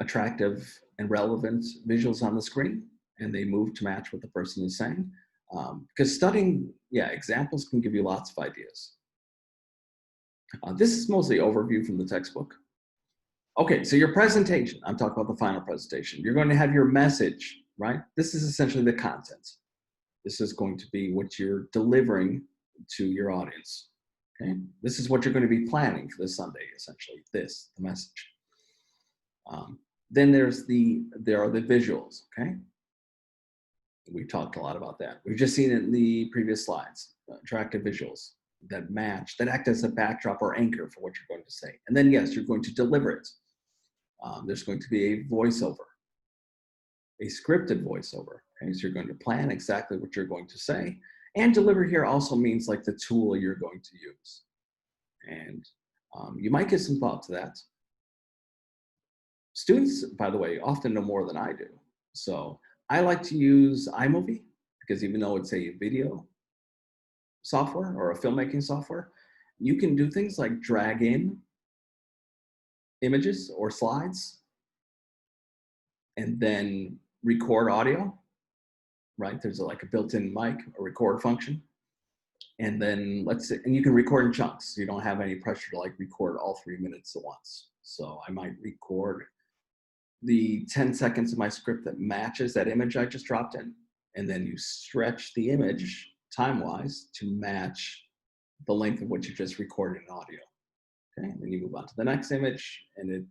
attractive and relevant visuals on the screen, and they move to match what the person is saying. Because studying, examples can give you lots of ideas. This is mostly overview from the textbook. Okay, so your presentation, I'm talking about the final presentation. You're going to have your message, right? This is essentially the content. This is going to be what you're delivering to your audience. Okay, this is what you're going to be planning for this Sunday, essentially. The message. Then there are the visuals. Okay, we talked a lot about that. We've just seen it in the previous slides. Attractive visuals that match, that act as a backdrop or anchor for what you're going to say. And then yes, you're going to deliver it. There's going to be a voiceover, a scripted voiceover. Okay, so you're going to plan exactly what you're going to say. And deliver here also means like the tool you're going to use. And you might give some thought to that. Students, by the way, often know more than I do. So I like to use iMovie because even though it's a video software or a filmmaking software, you can do things like drag in images or slides and then record audio, right? There's like a built-in mic or record function. And then and you can record in chunks. So you don't have any pressure to like record all 3 minutes at once. So I might record the 10 seconds of my script that matches that image I just dropped in. And then you stretch the image time-wise to match the length of what you just recorded in audio. Okay, and then you move on to the next image, and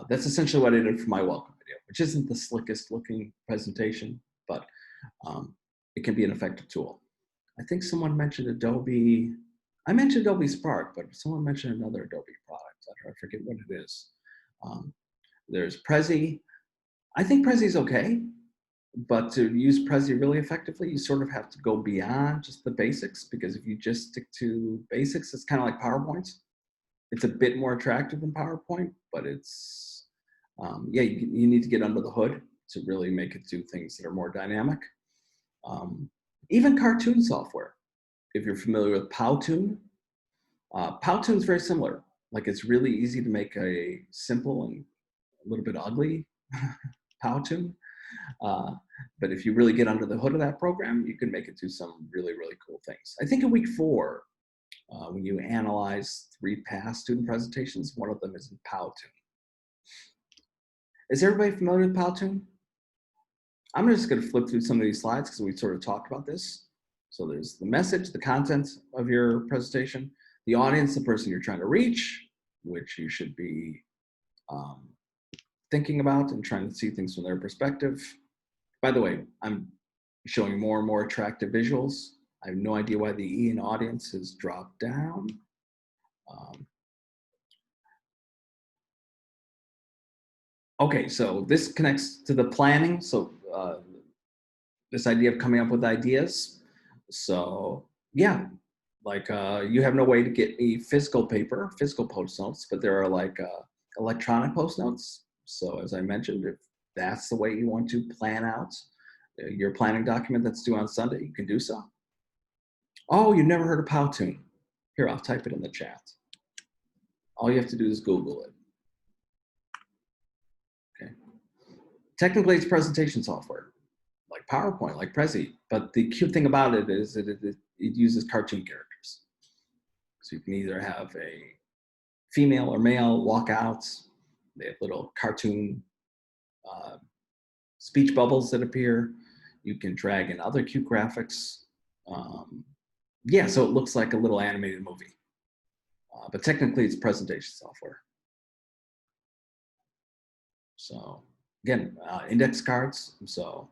that's essentially what I did for my welcome video, which isn't the slickest looking presentation, but it can be an effective tool. I think someone mentioned Adobe. I mentioned Adobe Spark, but someone mentioned another Adobe product. I forget what it is. There's Prezi. I think Prezi's okay, but to use Prezi really effectively, you sort of have to go beyond just the basics, because if you just stick to basics, it's kind of like PowerPoint. It's a bit more attractive than PowerPoint, but it's, you need to get under the hood to really make it do things that are more dynamic. Even cartoon software, if you're familiar with Powtoon, Powtoon's very similar. Like, it's really easy to make a simple and a little bit ugly Powtoon. But if you really get under the hood of that program, you can make it do some really, really cool things. I think in week 4, when you analyze 3 past student presentations, one of them is in Powtoon. Is everybody familiar with Powtoon? I'm just going to flip through some of these slides because we sort of talked about this. So there's the message, the content of your presentation, the audience, the person you're trying to reach, which you should be thinking about and trying to see things from their perspective. By the way, I'm showing more and more attractive visuals. I have no idea why the E in audience has dropped down. Okay, so this connects to the planning. So this idea of coming up with ideas. So yeah, like you have no way to get a physical paper, physical post notes, but there are like electronic post notes. So as I mentioned, if that's the way you want to plan out your planning document that's due on Sunday, you can do so. Oh, you've never heard of Powtoon? Here, I'll type it in the chat. All you have to do is Google it. Okay. Technically, it's presentation software, like PowerPoint, like Prezi. But the cute thing about it is that it uses cartoon characters. So you can either have a female or male walkouts. They have little cartoon speech bubbles that appear. You can drag in other cute graphics. Yeah, so it looks like a little animated movie. But technically, it's presentation software. So again, index cards. So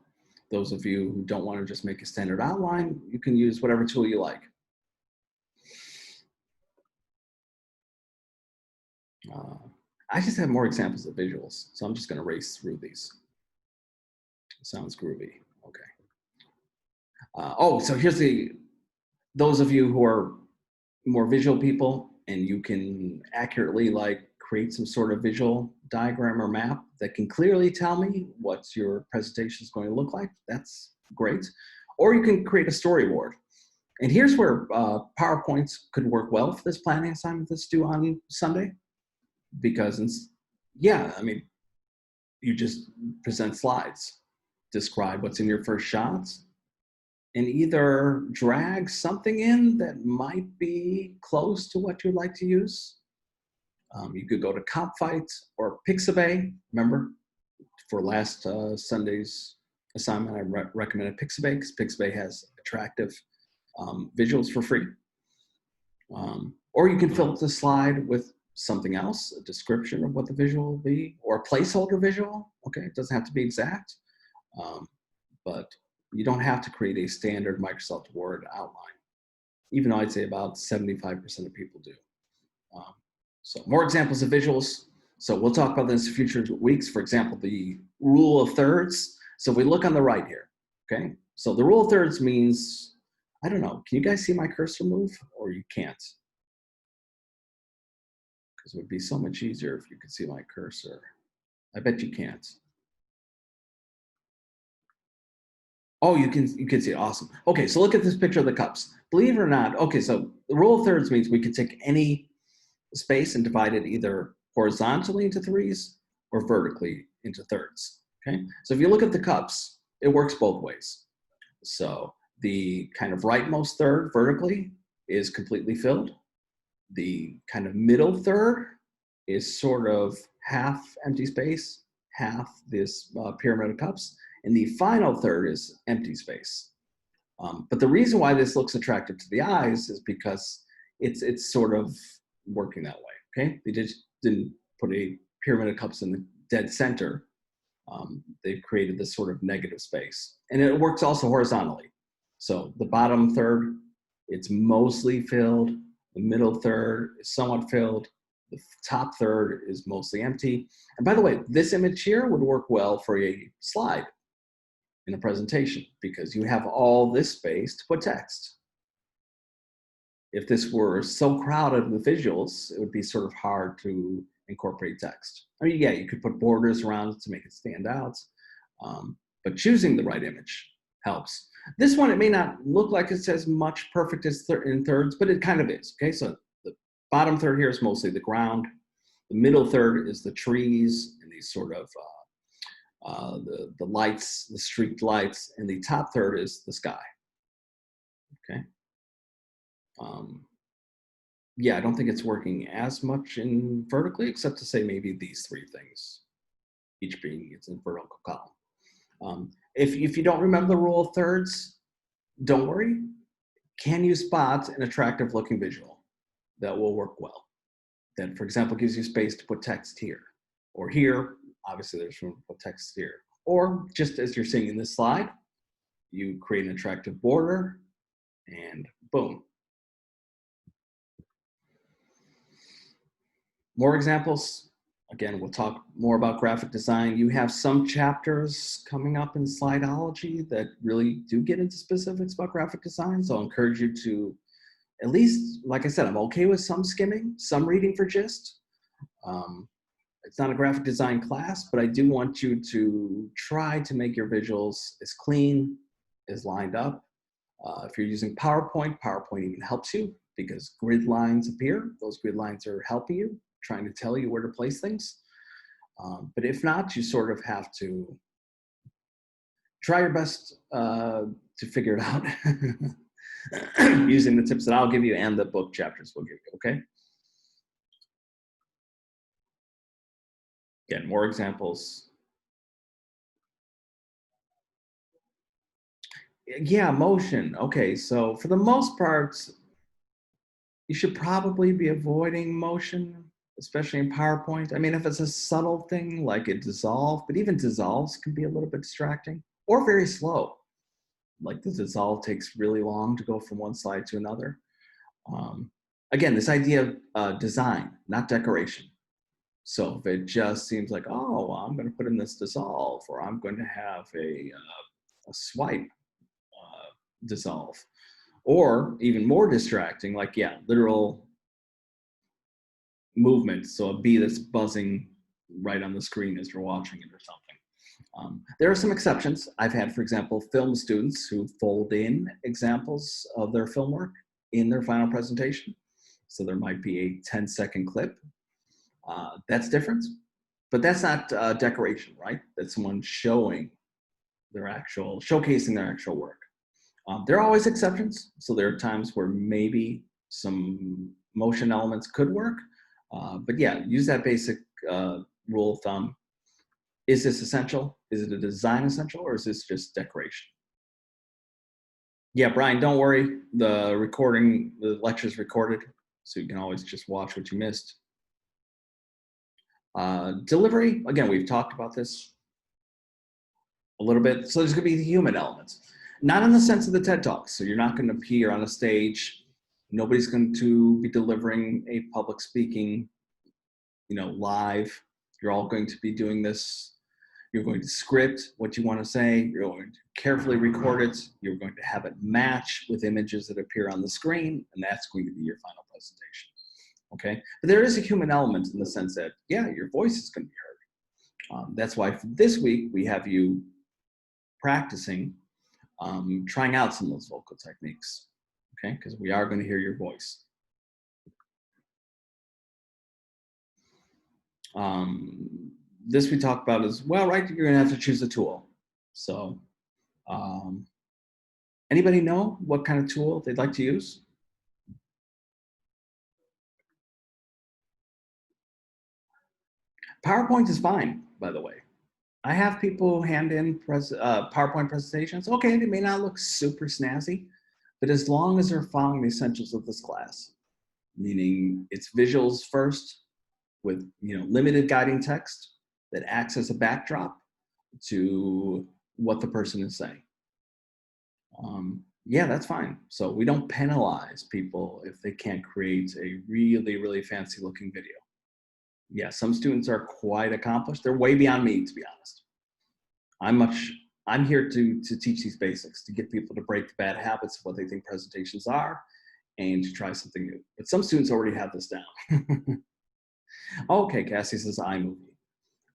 those of you who don't want to just make a standard outline, you can use whatever tool you like. I just have more examples of visuals, so I'm just going to race through these. Sounds groovy. Okay. So here's those of you who are more visual people, and you can accurately like create some sort of visual diagram or map that can clearly tell me what your presentation is going to look like. That's great. Or you can create a storyboard. And here's where PowerPoints could work well for this planning assignment that's due on Sunday, because yeah, I mean, you just present slides, describe what's in your first shots, and either drag something in that might be close to what you'd like to use. You could go to Copfight or Pixabay. Remember, for last Sunday's assignment, I recommended Pixabay because Pixabay has attractive visuals for free. Or you can fill up the slide with something else, a description of what the visual will be, or a placeholder visual. Okay, it doesn't have to be exact, but you don't have to create a standard Microsoft Word outline, even though I'd say about 75% of people do. So more examples of visuals. So we'll talk about this in future weeks. For example, the rule of thirds. So if we look on the right here, okay? So the rule of thirds means, I don't know, can you guys see my cursor move, or you can't? Because it would be so much easier if you could see my cursor. I bet you can't. Oh, you can see it, awesome. Okay, so look at this picture of the cups. Believe it or not, okay, so the rule of thirds means we can take any space and divide it either horizontally into threes or vertically into thirds, okay? So if you look at the cups, it works both ways. So the kind of rightmost third vertically is completely filled. The kind of middle third is sort of half empty space, half this pyramid of cups, and the final third is empty space. But the reason why this looks attractive to the eyes is because it's sort of working that way, okay? They just didn't put a pyramid of cups in the dead center. They've created this sort of negative space. And it works also horizontally. So the bottom third, it's mostly filled. The middle third is somewhat filled. The top third is mostly empty. And by the way, this image here would work well for a slide in a presentation because you have all this space to put text. If this were so crowded with visuals, it would be sort of hard to incorporate text. I mean, yeah, you could put borders around it to make it stand out, but choosing the right image helps. This one, it may not look like it's as much perfect as in thirds, but it kind of is, okay? So the bottom third here is mostly the ground. The middle third is the trees and these sort of the lights, the street lights, and the top third is the sky, okay? Yeah, I don't think it's working as much in vertically, except to say maybe these three things, each being its vertical column. If you don't remember the rule of thirds, don't worry. Can you spot an attractive looking visual that will work well? That, for example, gives you space to put text here or here. Obviously, there's room to put text here. Or just as you're seeing in this slide, you create an attractive border and boom. More examples. Again, we'll talk more about graphic design. You have some chapters coming up in Slideology that really do get into specifics about graphic design. So I'll encourage you to, at least, like I said, I'm okay with some skimming, some reading for gist. It's not a graphic design class, but I do want you to try to make your visuals as clean, as lined up. If you're using PowerPoint, PowerPoint even helps you because grid lines appear. Those grid lines are helping you, trying to tell you where to place things. But if not, you sort of have to try your best to figure it out using the tips that I'll give you and the book chapters will give you, okay? Again, more examples. Yeah, motion. Okay, so for the most part, you should probably be avoiding motion, especially in PowerPoint. I mean, if it's a subtle thing like a dissolve, but even dissolves can be a little bit distracting or very slow. Like the dissolve takes really long to go from one slide to another. Again, this idea of design, not decoration. So if it just seems like, oh, well, I'm going to put in this dissolve, or I'm going to have a swipe dissolve, or even more distracting, like, yeah, literal movement. So a bee that's buzzing right on the screen as you're watching it or something. There are some exceptions. I've had, for example, film students who fold in examples of their film work in their final presentation. So there might be a 10-second clip. That's different, but that's not decoration, right? That's someone showcasing their actual work. There are always exceptions. So there are times where maybe some motion elements could work. But yeah, use that basic rule of thumb. Is this essential? Is it a design essential, or is this just decoration? Yeah, Brian, don't worry. The lecture's recorded, so you can always just watch what you missed. Delivery, again, we've talked about this a little bit. So there's gonna be the human elements. Not in the sense of the TED Talks. So you're not gonna appear on a stage. Nobody's going to be delivering a public speaking, live. You're all going to be doing this. You're going to script what you want to say. You're going to carefully record it. You're going to have it match with images that appear on the screen, and that's going to be your final presentation. Okay? But there is a human element in the sense that, yeah, your voice is going to be heard. That's why for this week, we have you practicing, trying out some of those vocal techniques, okay? Because we are going to hear your voice. This we talked about as well, right? You're going to have to choose a tool. So anybody know what kind of tool they'd like to use? PowerPoint is fine, by the way. I have people hand in PowerPoint presentations. Okay, they may not look super snazzy, but as long as they're following the essentials of this class, meaning it's visuals first with limited guiding text that acts as a backdrop to what the person is saying. Yeah, that's fine. So we don't penalize people if they can't create a really, really fancy looking video. Yeah, some students are quite accomplished. They're way beyond me, to be honest. I'm here to teach these basics, to get people to break the bad habits of what they think presentations are and to try something new. But some students already have this down. Okay, Cassie says iMovie.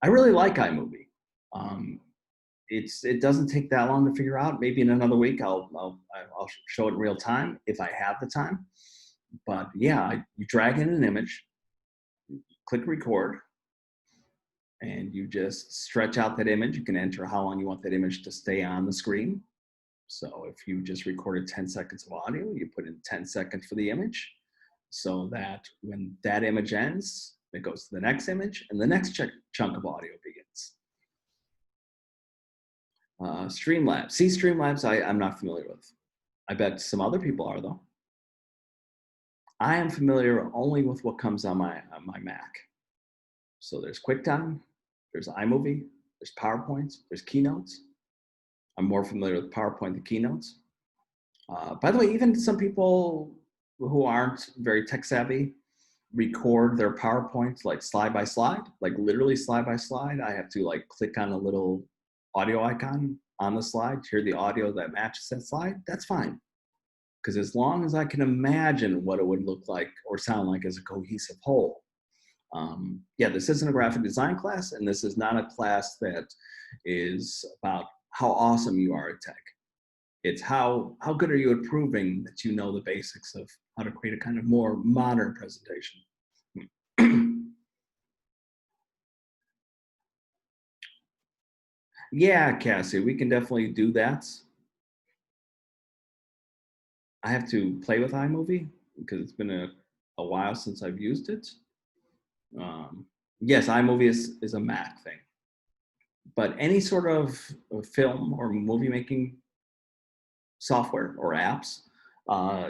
I really like iMovie. It doesn't take that long to figure out. Maybe in another week I'll show it in real time if I have the time. But yeah, you drag in an image, click record, and you just stretch out that image. You can enter how long you want that image to stay on the screen. So if you just recorded 10 seconds of audio, you put in 10 seconds for the image, so that when that image ends, it goes to the next image and the next chunk of audio begins. Streamlabs. See, Streamlabs I'm not familiar with. I bet some other people are, though. I am familiar only with what comes on my Mac. So there's QuickTime, there's iMovie, there's PowerPoint, there's Keynotes. I'm more familiar with PowerPoint than Keynotes. By the way, even some people who aren't very tech savvy record their PowerPoints like slide by slide, like literally slide by slide. I have to click on a little audio icon on the slide to hear the audio that matches that slide. That's fine. Because as long as I can imagine what it would look like or sound like as a cohesive whole. Yeah, this isn't a graphic design class, and this is not a class that is about how awesome you are at tech. It's how good are you at proving that you know the basics of how to create a kind of more modern presentation. Yeah, Cassie, we can definitely do that. I have to play with iMovie because it's been a while since I've used it. Yes, iMovie is a Mac thing. But any sort of film or movie making software or apps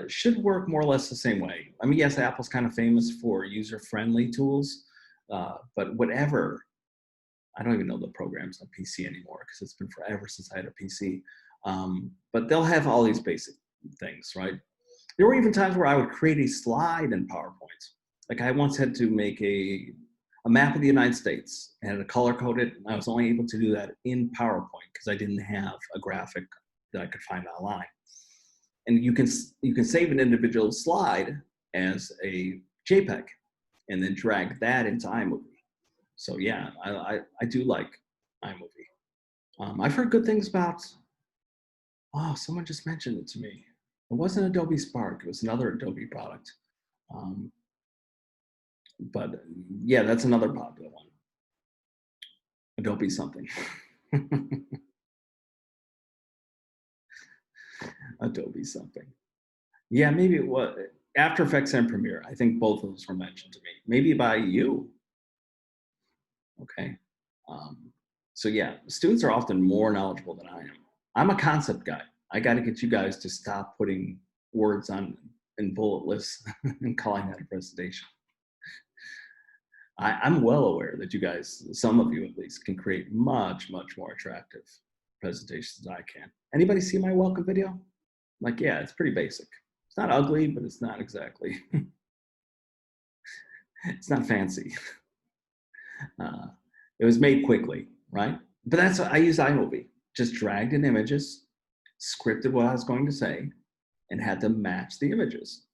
should work more or less the same way. I mean, yes, Apple's kind of famous for user-friendly tools, but whatever, I don't even know the programs on PC anymore because it's been forever since I had a PC. But they'll have all these basic things, right? There were even times where I would create a slide in PowerPoint. Like I once had to make a map of the United States and to color code it. I was only able to do that in PowerPoint because I didn't have a graphic that I could find online. And you can save an individual slide as a JPEG and then drag that into iMovie. So yeah, I do like iMovie. I've heard good things about, oh, someone just mentioned it to me. It wasn't Adobe Spark, it was another Adobe product. Um, but yeah, that's another popular one. Adobe something. Adobe something. Yeah, maybe it was After Effects and Premiere. I think both of those were mentioned to me. Maybe by you. Okay. Um, so yeah, students are often more knowledgeable than I am. I'm a concept guy. I got to get you guys to stop putting words on in bullet lists and calling that a presentation. I'm well aware that you guys, some of you at least, can create much, much more attractive presentations than I can. Anybody see my welcome video? Like, yeah, it's pretty basic. It's not ugly, but it's not exactly, it's not fancy. Uh, it was made quickly, right? But that's, I used iMovie. Just dragged in images, scripted what I was going to say, and had them match the images.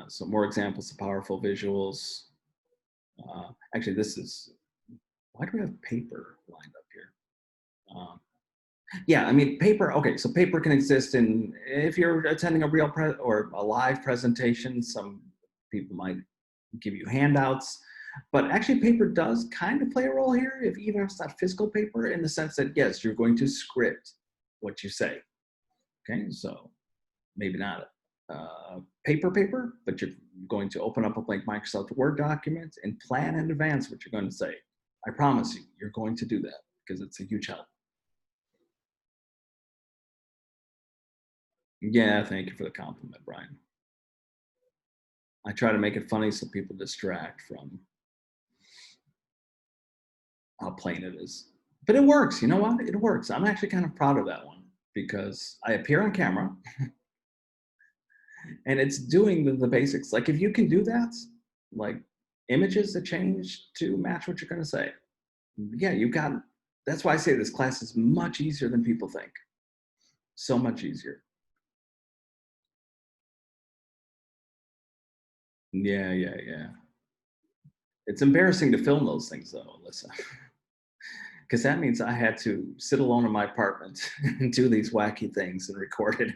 So more examples of powerful visuals. Actually, this is, why do we have paper lined up here? Yeah, I mean, paper, okay, so paper can exist in, if you're attending a real or a live presentation, some people might give you handouts, but actually paper does kind of play a role here, if even if it's not physical paper, in the sense that, yes, you're going to script what you say, okay? So maybe not paper, but you're going to open up a blank Microsoft Word document and plan in advance what you're going to say. I promise you, you're going to do that because it's a huge help. Yeah, thank you for the compliment, Brian. I try to make it funny so people distract from how plain it is. But it works. You know what? It works. I'm actually kind of proud of that one because I appear on camera and it's doing the basics. Like if you can do that, like images that change to match what you're going to say. Yeah, you got, that's why I say this class is much easier than people think. So much easier. Yeah. It's embarrassing to film those things though, Alyssa. Because that means I had to sit alone in my apartment and do these wacky things and record it.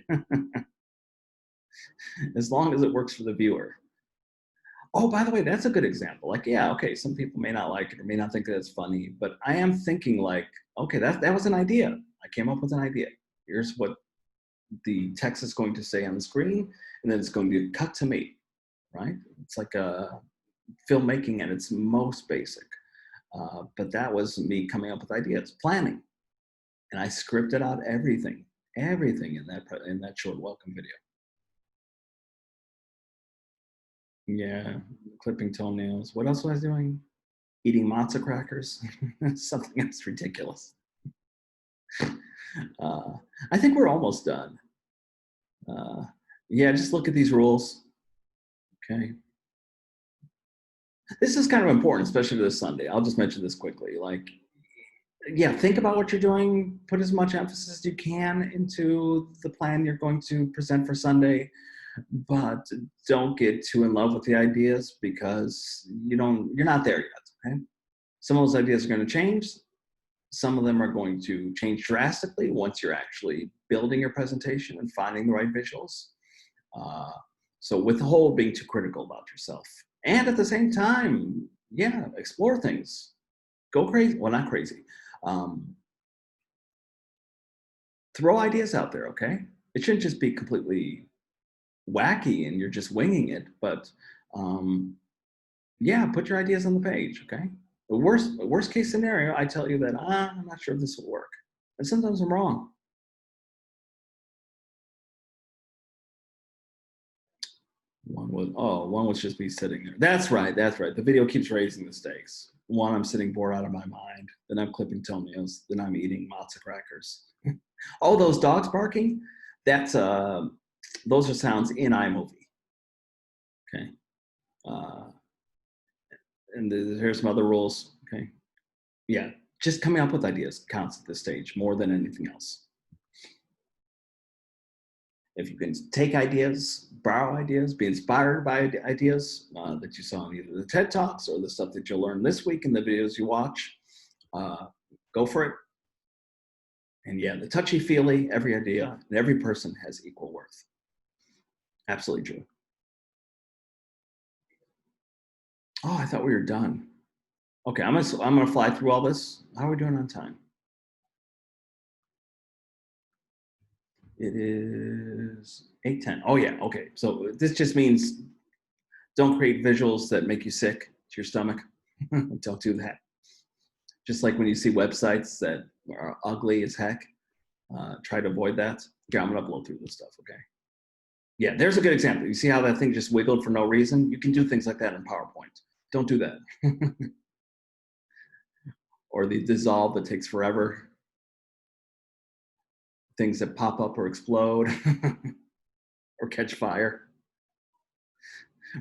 As long as it works for the viewer. Oh, by the way, that's a good example. Like, yeah, okay, some people may not like it or may not think that it's funny, but I am thinking like, okay, that was an idea. I came up with an idea. Here's what the text is going to say on the screen, and then it's going to cut to me, right? It's like a filmmaking at its most basic. But that was me coming up with ideas, planning, and I scripted out everything in that short welcome video. Yeah, clipping toenails. What else was I doing? Eating matzo crackers. Something that's ridiculous. Uh, I think we're almost done. Uh, yeah, just look at these rules. Okay. This is kind of important, especially this Sunday. I'll just mention this quickly. Like, yeah, think about what you're doing. Put as much emphasis as you can into the plan you're going to present for Sunday, but don't get too in love with the ideas because you're not there yet. Okay. Some of those ideas are going to change. Some of them are going to change drastically once you're actually building your presentation and finding the right visuals. Uh, so with the whole being too critical about yourself. And at the same time, yeah, explore things. Go crazy. Well, not crazy. Um, Throw ideas out there, okay? It shouldn't just be completely wacky and you're just winging it, but yeah, put your ideas on the page, okay? The worst case scenario, I tell you that I'm not sure if this will work. And sometimes I'm wrong. One was just me sitting there. That's right. The video keeps raising the stakes. One, I'm sitting bored out of my mind. Then I'm clipping toenails. Then I'm eating matzo crackers. All those dogs barking, that's those are sounds in iMovie. Okay. Uh, and here's some other rules. Okay. Yeah, just coming up with ideas counts at this stage more than anything else. If you can take ideas, borrow ideas, be inspired by ideas that you saw in either the TED Talks or the stuff that you'll learn this week in the videos you watch, Go for it. And yeah, the touchy-feely, every idea, and every person has equal worth. Absolutely true. Oh, I thought we were done. Okay, I'm gonna fly through all this. How are we doing on time? It is 8:10. Oh yeah, okay. So this just means don't create visuals that make you sick to your stomach. Don't do that. Just like when you see websites that are ugly as heck, try to avoid that. Okay, I'm gonna blow through this stuff, okay? Yeah, there's a good example. You see how that thing just wiggled for no reason? You can do things like that in PowerPoint. Don't do that. Or the dissolve that takes forever. Things that pop up or explode or catch fire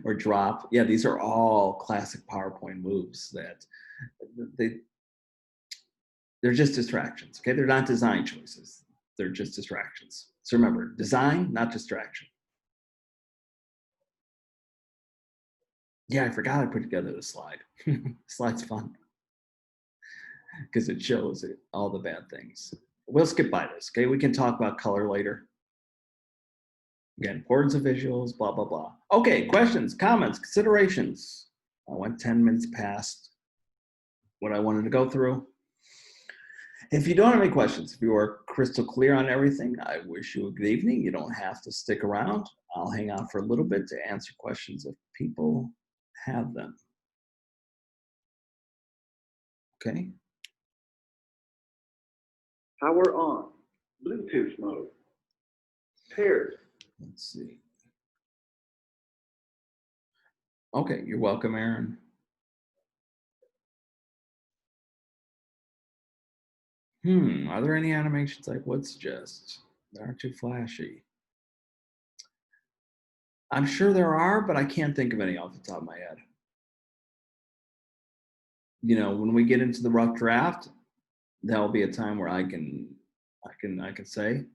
or drop. Yeah, these are all classic PowerPoint moves that they're just distractions, okay? They're not design choices. They're just distractions. So remember, design, not distraction. Yeah, I forgot I put together the slide. Slide's fun because it shows all the bad things. We'll skip by this, okay? We can talk about color later. Again, importance of visuals, blah, blah, blah. Okay, questions, comments, considerations. I went 10 minutes past what I wanted to go through. If you don't have any questions, if you are crystal clear on everything, I wish you a good evening. You don't have to stick around. I'll hang out for a little bit to answer questions if people have them. Okay. Power on. Bluetooth mode. Pairs. Let's see. Okay, you're welcome, Aaron. Are there any animations I would suggest that aren't too flashy? I'm sure there are, but I can't think of any off the top of my head. You know, when we get into the rough draft, there'll be a time where I can say.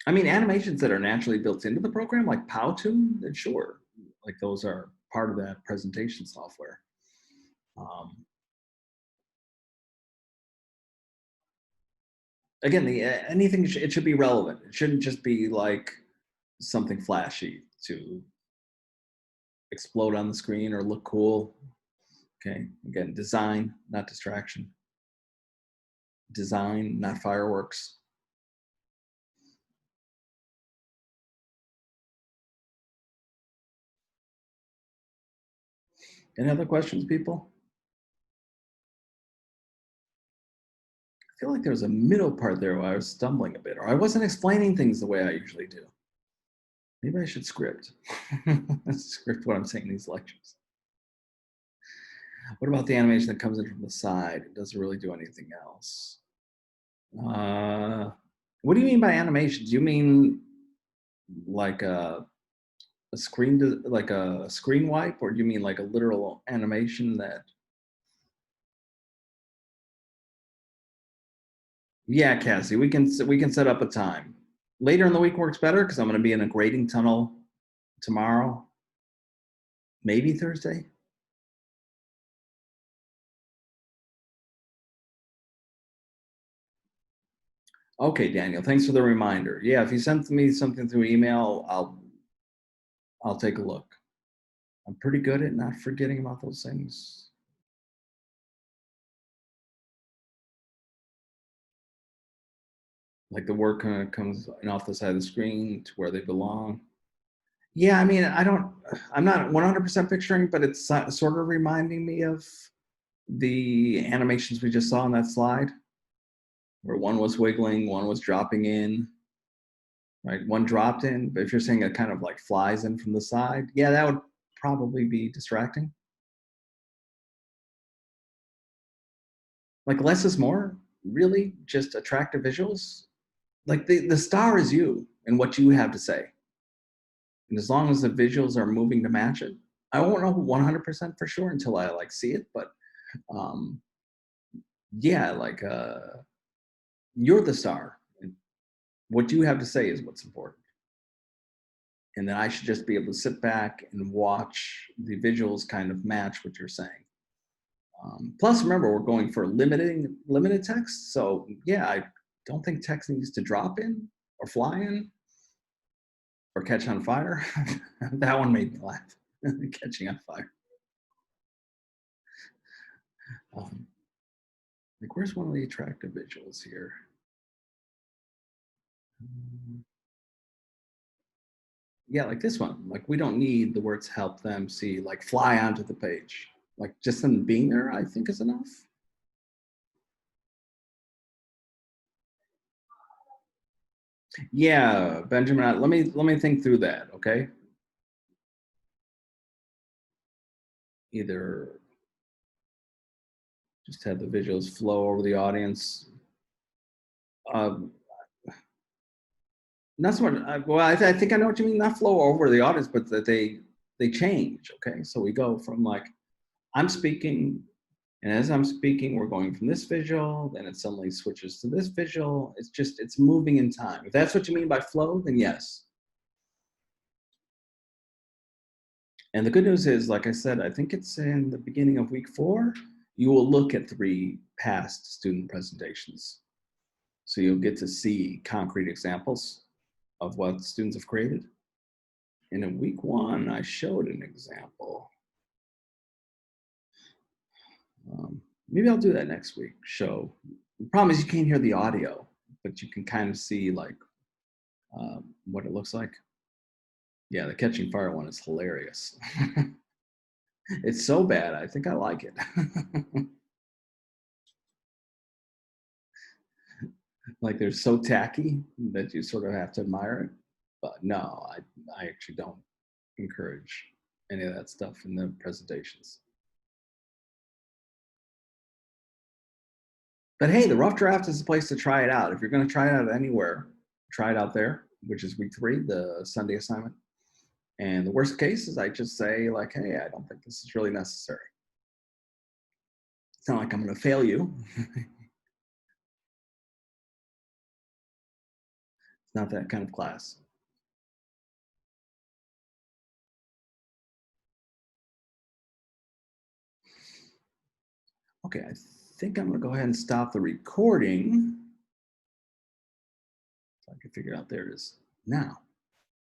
I mean, animations that are naturally built into the program, like Powtoon, then sure, like those are part of that presentation software. Again, anything it should be relevant. It shouldn't just be like something flashy to explode on the screen or look cool. Okay, again, design, not distraction. Design, not fireworks. Any other questions, people? I feel like there was a middle part there where I was stumbling a bit, or I wasn't explaining things the way I usually do. Maybe I should script. Script what I'm saying in these lectures. What about the animation that comes in from the side? It doesn't really do anything else. What do you mean by animation? Do you mean like a screen, like a screen wipe, or do you mean like a literal animation that? Yeah, Cassie, we can set up a time. Later in the week works better because I'm going to be in a grading tunnel tomorrow, maybe Thursday. Okay, Daniel, thanks for the reminder. Yeah, if you send me something through email, I'll take a look. I'm pretty good at not forgetting about those things. Like the work kind of comes off the side of the screen to where they belong. Yeah, I mean, I'm not 100% picturing, but it's sort of reminding me of the animations we just saw on that slide, where one was wiggling, one was dropping in, right? One dropped in, but if you're saying it kind of like flies in from the side, yeah, that would probably be distracting. Like less is more, really, just attractive visuals. Like the star is you and what you have to say. And as long as the visuals are moving to match it, I won't know 100% for sure until I like see it, but yeah, like you're the star. What you have to say is what's important. And then I should just be able to sit back and watch the visuals kind of match what you're saying. Plus, remember, we're going for limited text. So yeah, I don't think text needs to drop in or fly in or catch on fire. That one made me laugh. Catching on fire. Like, where's one of the attractive visuals here? Yeah, like this one. Like, we don't need the words help them see, like, fly onto the page. Like, just them being there, I think, is enough. Yeah, Benjamin, let me think through that, okay? Either just have the visuals flow over the audience. Um, Not so much. Well, I think I know what you mean. Not flow over the audience, but that they change. Okay, so we go from like I'm speaking, and as I'm speaking, we're going from this visual, then it suddenly switches to this visual. It's moving in time. If that's what you mean by flow, then yes. And the good news is, like I said, I think it's in the beginning of week 4. You will look at 3 past student presentations, so you'll get to see concrete examples of what students have created. And in week 1, I showed an example. Maybe I'll do that next week. Show. The problem is you can't hear the audio, but you can kind of see like what it looks like. Yeah, the catching fire one is hilarious. It's so bad, I think I like it. Like they're so tacky that you sort of have to admire it. But no, I actually don't encourage any of that stuff in the presentations. But hey, the rough draft is the place to try it out. If you're going to try it out anywhere, try it out there, which is week 3, the Sunday assignment. And the worst case is I just say like, hey, I don't think this is really necessary. It's not like I'm going to fail you. It's not that kind of class. Okay, I think I'm going to go ahead and stop the recording. If I can figure out, there it is now.